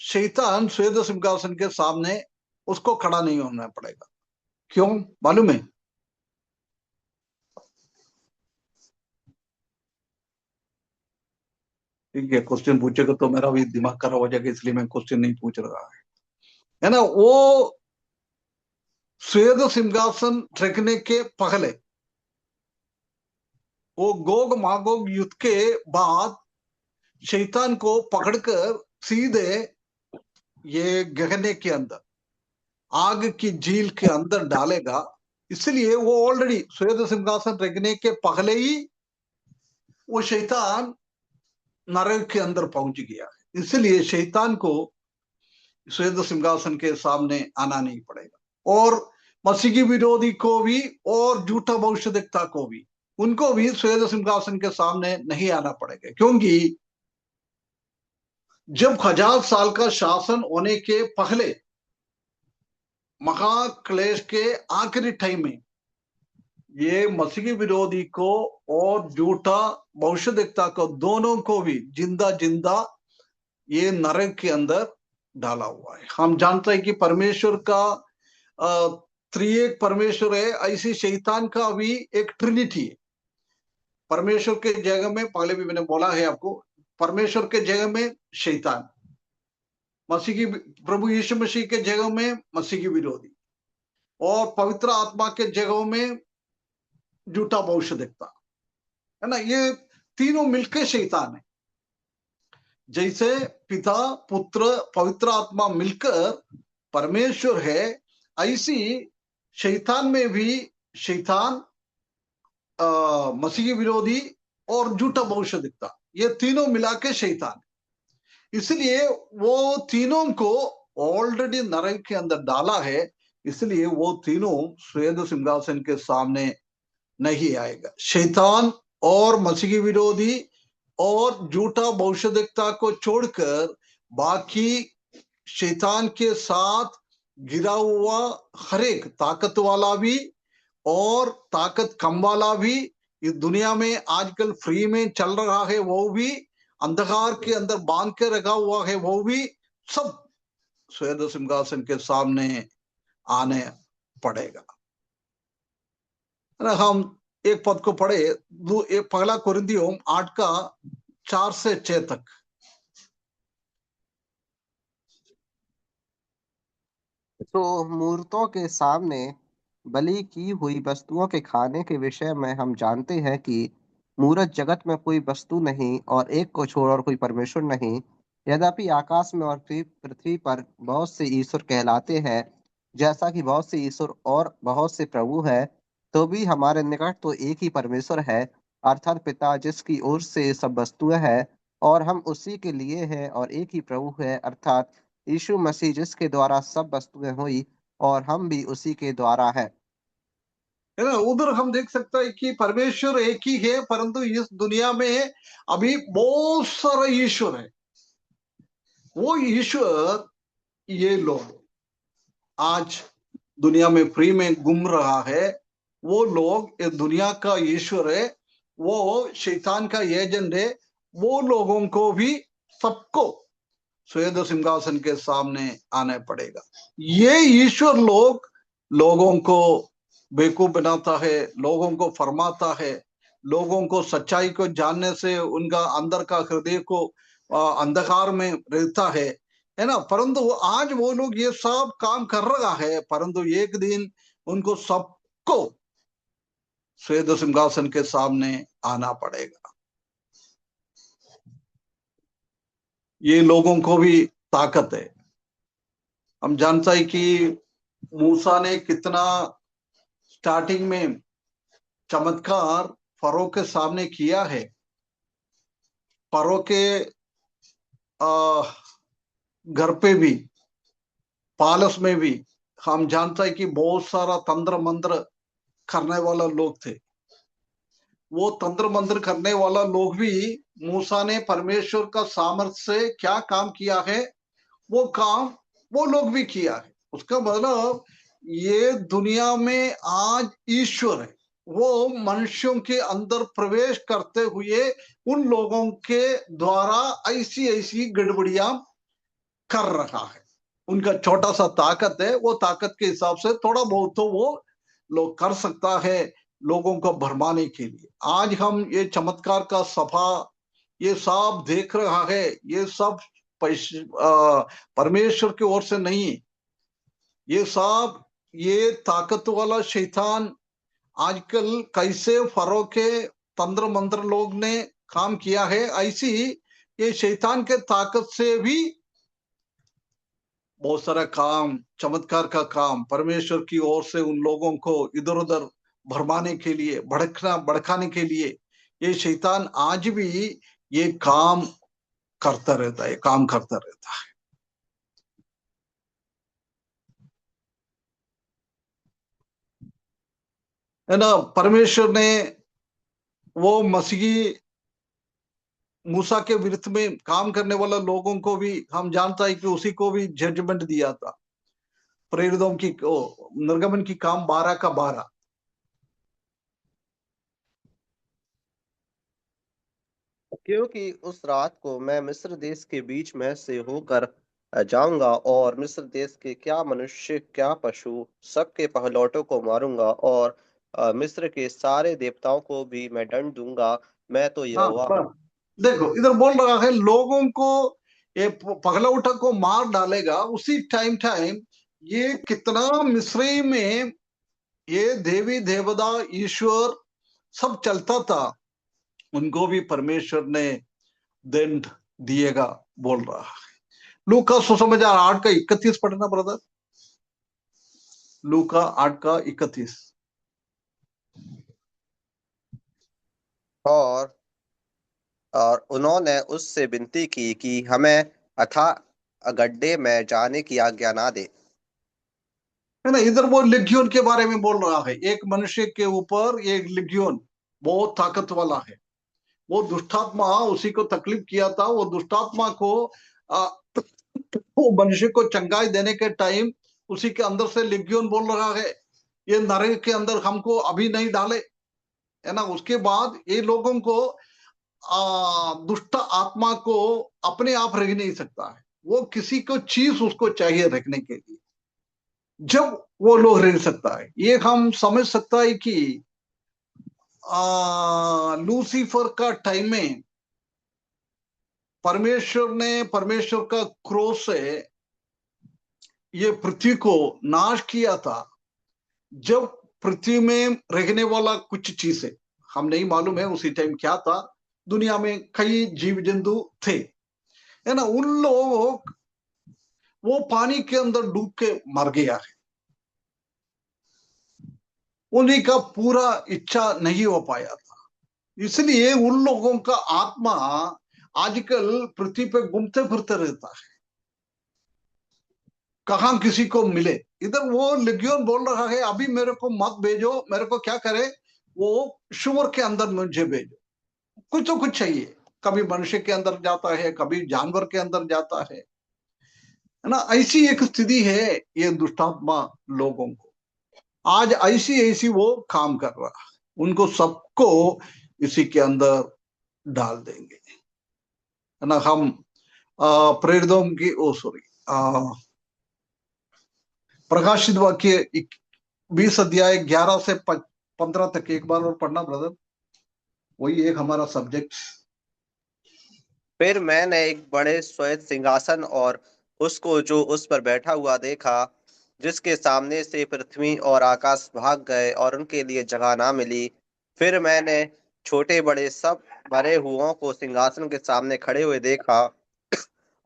शैतान श्वेत सिंहासन के सामने उसको खड़ा नहीं होना पड़ेगा। क्यों मालूम है? ठीक है, क्वेश्चन पूछेगा तो मेरा भी दिमाग खराब हो जाएगा, इसलिए मैं क्वेश्चन नहीं पूछ रहा है ना। वो श्वेत सिंहासन रखने के पहले, वो गोग मागोग युद्ध के बाद शैतान को पकड़कर सीधे ये गहने के अंदर, आग की झील के अंदर डालेगा। इसलिए वो ऑलरेडी श्वेत सिंहासन रखने के पहले ही वो शैतान नरक के अंदर पहुंच गया है। इसलिए शैतान को श्वेत सिंहासन के सामने आना नहीं पड़ेगा। और मसीह की विरोधी को भी और झूठा भविष्यद्वक्ता को भी, उनको भी श्वेत सिंहासन के सामने नहीं आना पड़ेगा। क्योंकि जब 1000 साल का शासन होने के पहले महाक्लेश के आखिरी टाइम में ये मसीही विरोधी को और झूठा भविष्यद्वक्ता को, दोनों को भी जिंदा जिंदा ये नरक के अंदर डाला हुआ है। हम जानते हैं कि परमेश्वर का त्रिएक परमेश्वर है, ऐसी शैतान का भी एक ट्रिनिटी है। परमेश्वर के जगह में, पहले भी मैंने बोला है आपको, परमेश्वर के जगह में शैतान, मसीह की, प्रभु यीशु मसीह के जगह में मसीह की विरोधी, और पवित्र आत्मा के जगह में झूठा भविष्यद्वक्ता, है ना, ये तीनों मिलकर शैतान है। जैसे पिता पुत्र पवित्र आत्मा मिलकर परमेश्वर है, ऐसी शैतान में भी शैतान, मसीह विरोधी और झूठा भविष्यद्वक्ता, ये तीनों मिला के शैतान। इसलिए वो तीनों को ऑलरेडी नरक के अंदर डाला है, इसलिए वो तीनों श्वेत सिंहासन के सामने नहीं आएगा। शैतान और मसीह विरोधी और झूठा भविष्यद्वक्ता को छोड़कर बाकी शैतान के साथ गिरा हुआ हर एक ताकत वाला भी और ताकत कम वाला भी, इस दुनिया में आजकल फ्री में चल रहा है वो भी, अंधकार के अंदर बांध के रखा हुआ है वो भी, सब श्वेत सिंहासन के सामने आने पड़ेगा। हम एक पद को पढ़े, एक पहला कुरिन्थियों 8:4-6 तक। तो मूर्तों के सामने बलि की हुई वस्तुओं के खाने के विषय में हम जानते हैं कि मूरत जगत में कोई वस्तु नहीं और एक को छोड़ और कोई परमेश्वर नहीं। यद्यपि आकाश में और पृथ्वी पर बहुत से ईश्वर कहलाते हैं, जैसा कि बहुत से ईश्वर और बहुत से प्रभु है, तो भी हमारे निकट तो एक ही परमेश्वर है, अर्थात पिता, जिसकी ओर से ये सब वस्तुएं हैं और हम उसी के लिए हैं, और एक ही प्रभु है, अर्थात यीशु मसीह, जिसके द्वारा सब वस्तुएं हुई और हम भी उसी के द्वारा है। है ना, उधर हम देख सकते हैं कि परमेश्वर एक ही है, परंतु इस दुनिया में अभी बहुत सारे ईश्वर है। वो ईश्वर, ये लोग आज दुनिया में फ्री में घूम रहा है, वो लोग इस दुनिया का ईश्वर है, वो शैतान का एजेंट है। वो लोगों को भी सबको श्वेत सिंहासन के सामने आना पड़ेगा। ये ईश्वर लोगों को बेवकूफ बनाता है, लोगों को फरमाता है, लोगों को सच्चाई को जानने से उनका अंदर का हृदय को अंधकार में रहता है ना। परंतु आज वो लोग ये सब काम कर रहा है, परंतु एक दिन उनको सबको श्वेत सिंहासन के सामने आना पड़ेगा। ये लोगों को भी ताकत है। हम जानता है कि मूसा ने कितना स्टार्टिंग में चमत्कार फरो के सामने किया है। फरो के घर पे भी, पालस में भी हम जानता है कि बहुत सारा तंत्र मंत्र करने वाला लोग थे। वो तंत्र मंत्र करने वाला लोग भी मूसा ने परमेश्वर का सामर्थ्य से क्या काम किया है, वो काम वो लोग भी किया है। उसका मतलब ये दुनिया में आज ईश्वर है, वो मनुष्यों के अंदर प्रवेश करते हुए उन लोगों के द्वारा ऐसी ऐसी गड़बड़ियां कर रहा है। उनका छोटा सा ताकत है, वो ताकत के हिसाब से थोड़ा बहुत तो वो लोग कर सकता है लोगों को भरमाने के लिए। आज हम ये चमत्कार का सभा ये सब देख रहा है, ये सब परमेश्वर की ओर से नहीं, ये सब ये ताकत वाला शैतान आजकल कैसे फरो के तंत्र मंत्र लोग ने काम किया है, ऐसी ये शैतान के ताकत से भी बहुत सारा काम, चमत्कार का काम परमेश्वर की ओर से उन लोगों को इधर उधर भरमाने के लिए, भड़काने के लिए ये शैतान आज भी ये काम करता रहता है, काम करता रहता है। है ना, परमेश्वर ने वो मसीही मूसा के विरुद्ध में काम करने वाला लोगों को भी हम जानता है कि उसी को भी जजमेंट दिया था। प्रेरितों की निर्गमन की काम 12:12। क्योंकि उस रात को मैं मिस्र देश के बीच में से होकर जाऊंगा और मिस्र देश के क्या मनुष्य क्या पशु सबके पहलौठों को मारूंगा और मिस्र के सारे देवताओं को भी मैं दंड दूंगा। मैं तो यहोवा हूँ। देखो इधर बोल रहा है लोगों को ये पहलौठा को मार डालेगा। उसी टाइम ये कितना मिस्री में ये देवी देवता ईश्वर सब चलता था, उनको भी परमेश्वर ने दंड दिएगा बोल रहा है। लूका सुसमाचार 8:31 पढ़ना ब्रदर, लूका 8:31। और उन्होंने उससे विनती की कि हमें अथाह गड्ढे में जाने की आज्ञा ना दे। है ना, इधर वो लिग्योन के बारे में बोल रहा है। एक मनुष्य के ऊपर एक लिग्योन बहुत ताकत वाला है। वो दुष्टात्मा उसी को तकलीफ किया था। वो दुष्टात्मा को वो मनुष्य को चंगाई देने के टाइम उसी के अंदर से लिग्योन बोल रहा है, ये नरक के अंदर हमको अभी नहीं डाले, है ना। उसके बाद ये लोगों को दुष्ट आत्मा को अपने आप रह नहीं सकता है, वो किसी को चीज उसको चाहिए रखने के लिए, जब वो लोग रह सकता है। ये हम समझ सकता है कि लूसीफर का टाइम में परमेश्वर का क्रोध से ये पृथ्वी को नाश किया था। जब पृथ्वी में रहने वाला कुछ चीजें हम नहीं मालूम है उसी टाइम क्या था, दुनिया में कई जीव जंतु थे, है ना। उन लोग वो पानी के अंदर डूब के मर गया है, उन्हीं का पूरा इच्छा नहीं हो पाया था। इसलिए उन लोगों का आत्मा आजकल पृथ्वी पे घूमते फिरते रहता है, कहां किसी को मिले। इधर वो लिग्योन बोल रहा है अभी मेरे को मत भेजो, मेरे को क्या करे, वो शुवर के अंदर मुझे भेजो, कुछ तो कुछ चाहिए। कभी मनुष्य के अंदर जाता है, कभी जानवर के अंदर जाता है ना। ऐसी एक स्थिति है ये दुष्टात्मा लोगों को, आज ऐसी ऐसी वो काम कर रहा है, उनको सबको इसी के अंदर डाल देंगे, है ना। हम प्रेरितों की प्रकाशित वाक्य 20 अध्याय 11 से 15 तक एक बार और पढ़ना ब्रदर, वही एक हमारा सब्जेक्ट। फिर मैंने एक बड़े श्वेत सिंहासन और उसको जो उस पर बैठा हुआ देखा, जिसके सामने से पृथ्वी और आकाश भाग गए और उनके लिए जगह ना मिली। फिर मैंने छोटे बड़े सब मरे हुओं को सिंहासन के सामने खड़े हुए देखा,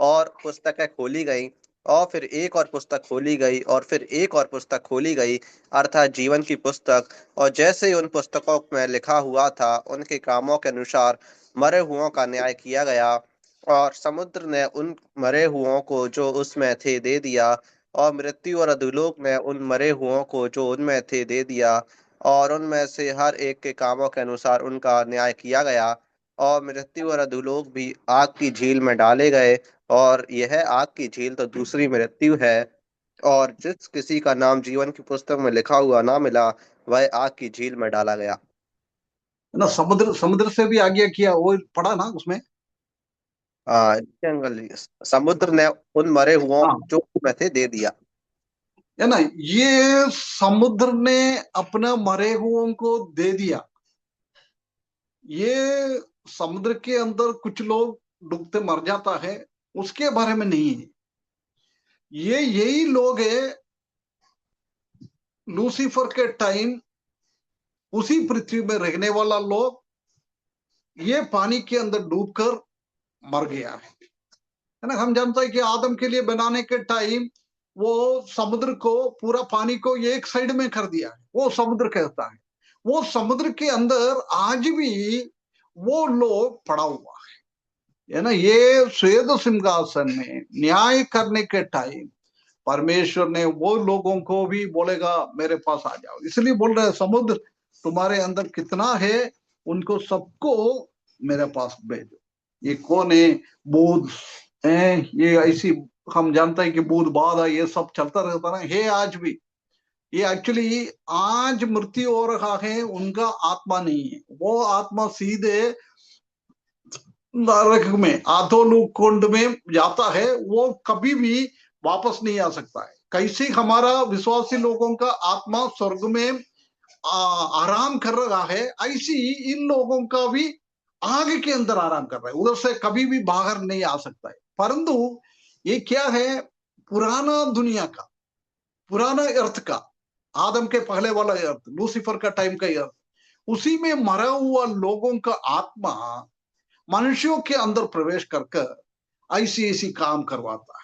और पुस्तकें खोली गई, और फिर एक और पुस्तक खोली गई, और फिर एक और पुस्तक खोली गई, अर्थात जीवन की पुस्तक। और जैसे ही उन पुस्तकों में लिखा हुआ था, उनके कामों के अनुसार मरे हुओं का न्याय किया गया। और समुद्र ने उन मरे हुओं को जो उसमें थे दे दिया, और मृत्यु और अधोलोक ने उन मरे हुओं को जो उनमें थे दे दिया, और उनमें से हर एक के कामों के अनुसार उनका न्याय किया गया। और मृत्यु और अधोलोक भी आग की झील में डाले गए, और यह आग की झील तो दूसरी मृत्यु है। और जिस किसी का नाम जीवन की पुस्तक में लिखा हुआ ना मिला, वह आग की झील में डाला गया। है ना। समुद्र समुद्र से भी आज्ञा किया, वो पढ़ा ना उसमें। जंगल समुद्र ने उन मरे हुओं हाँ, जो में थे दे दिया। है ना, ये समुद्र ने अपना मरे हुओं को दे दिया। ये समुद्र के अंदर कुछ लोग डूबते मर जाता है, उसके बारे में नहीं है। ये यही लोग है लूसीफर के टाइम उसी पृथ्वी में रहने वाला लोग, ये पानी के अंदर डूबकर मर गया है ना। हम जानते हैं कि आदम के लिए बनाने के टाइम वो समुद्र को, पूरा पानी को एक साइड में कर दिया है, वो समुद्र कहता है। वो समुद्र के अंदर आज भी वो लोग पड़ा हुआ है ना। ये श्वेत सिंहासन में न्याय करने के टाइम परमेश्वर ने वो लोगों को भी बोलेगा मेरे पास आ जाओ। इसलिए बोल रहे हैं समुद्र तुम्हारे अंदर कितना है, उनको सबको मेरे पास भेजो। ये कौन है? बुध है। ये ऐसी हम जानते हैं कि बुध बाधा ये सब चलता रहता ना है आज भी। ये एक्चुअली आज मृत्यु हो रहा है, उनका आत्मा नहीं है, वो आत्मा सीधे नरक में अधोलोक कुंड में जाता है, वो कभी भी वापस नहीं आ सकता है। कैसे हमारा विश्वासी लोगों का आत्मा स्वर्ग में आराम कर रहा है, ऐसी इन लोगों का भी आग के अंदर आराम कर रहा है, उधर से कभी भी बाहर नहीं आ सकता है। परंतु ये क्या है, पुराना दुनिया का, पुराना अर्थ का, आदम के पहले वाला अर्थ, लूसीफर का टाइम का अर्थ, उसी में मरा हुआ लोगों का आत्मा मनुष्यों के अंदर प्रवेश करके ऐसी ऐसी काम करवाता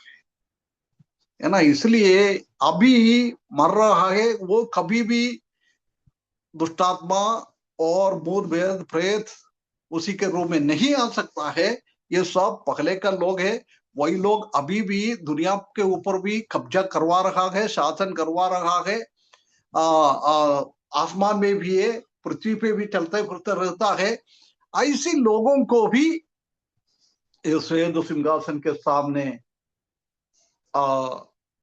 है ना। इसलिए अभी मर रहा है वो कभी भी दुष्टात्मा और भूत भेद प्रेत उसी के रूप में नहीं आ सकता है। ये सब पहले का लोग है। वही लोग अभी भी दुनिया के ऊपर भी कब्जा करवा रहा है, शासन करवा रहा है। आसमान में भी है, पृथ्वी पे भी चलते फिरते रहता है। ऐसे लोगों को भी इस श्वेत सिंहासन के सामने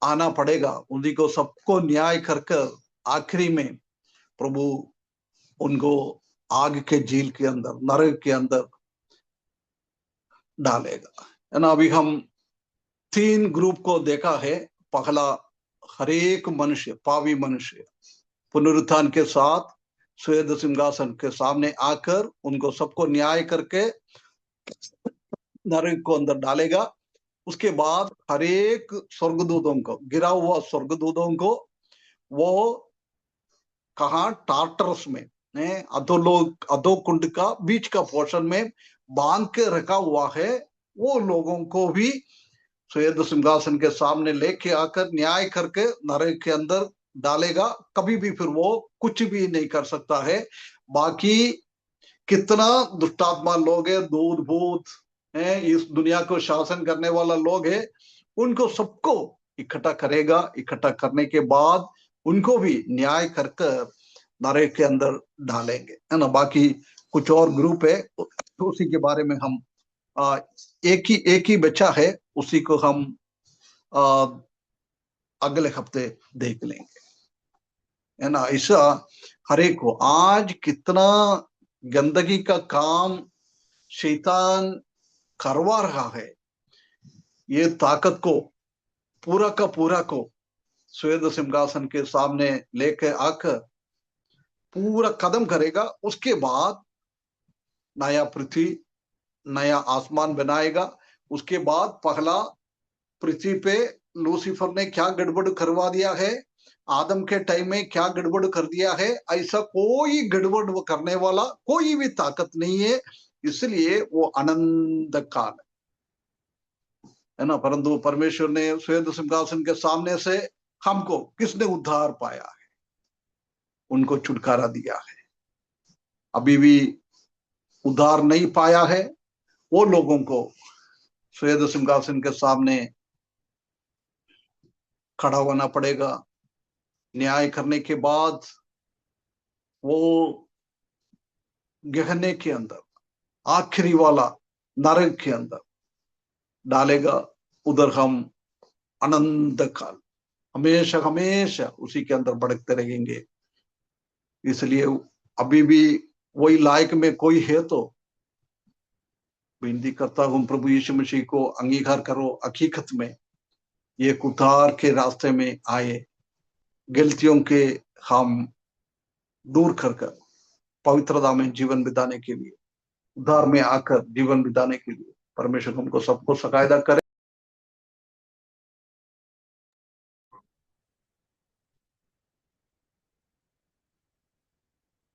आना पड़ेगा। उन्हीं को सबको न्याय करके आखिरी में प्रभु उनको आग के झील के अंदर, नरक के अंदर डालेगा, है ना। अभी हम 3 ग्रुप को देखा है। पहला, हरेक मनुष्य, पावी मनुष्य पुनरुत्थान के साथ श्वेत सिंहासन के सामने आकर उनको सबको न्याय करके नरक को अंदर डालेगा। उसके बाद हरेक स्वर्गदूतों को, गिरा हुआ स्वर्गदूतों को वो कहा टार्टरस में, अधोलोक, अधो कुंड का बीच का पोर्शन में बांध के रखा हुआ है। वो लोगों को भी श्वेत सिंहासन के सामने लेके आकर न्याय करके नरक के अंदर डालेगा। कभी भी फिर वो कुछ भी नहीं कर सकता है। बाकी कितना दुष्टात्मा लोग है, दूध भूत है, इस दुनिया को शासन करने वाला लोग है, उनको सबको इकट्ठा करेगा। इकट्ठा करने के बाद उनको भी न्याय करके नरक के अंदर डालेंगे, है ना। बाकी कुछ और ग्रुप है, उसी के बारे में हम एक ही बच्चा है, उसी को हम अगले हफ्ते देख लेंगे, है ना। ऐसा हरेक को आज कितना गंदगी का काम शैतान करवा रहा है। ये ताकत को पूरा का पूरा को श्वेत सिंहासन के सामने लेके आकर पूरा कदम करेगा। उसके बाद नया पृथ्वी, नया आसमान बनाएगा। उसके बाद पहला पृथ्वी पे लूसीफर ने क्या गड़बड़ करवा दिया है, आदम के टाइम में क्या गड़बड़ कर दिया है, ऐसा कोई गड़बड़ करने वाला कोई भी ताकत नहीं है। इसलिए वो अनंत काल है ना। परंतु परमेश्वर ने श्वेत सिंहासन के सामने से हमको किसने उद्धार पाया है, उनको छुटकारा दिया है। अभी भी उद्धार नहीं पाया है वो लोगों को श्वेत सिंहासन के सामने खड़ा होना पड़ेगा। न्याय करने के बाद वो गहने के अंदर, आखिरी वाला नरक के अंदर डालेगा। उधर हम अनंत काल हमेशा हमेशा उसी के अंदर भड़कते रहेंगे। इसलिए अभी भी वही लायक में कोई है तो विनती करता हूं, प्रभु यीशु मसीह को अंगीकार करो। हकीकत में ये उद्धार के रास्ते में आए, गलतियों के हम दूर कर पवित्रता में जीवन बिताने के लिए, उद्धार में आकर जीवन बिताने के लिए परमेश्वर हमको सबको सकायदा करे।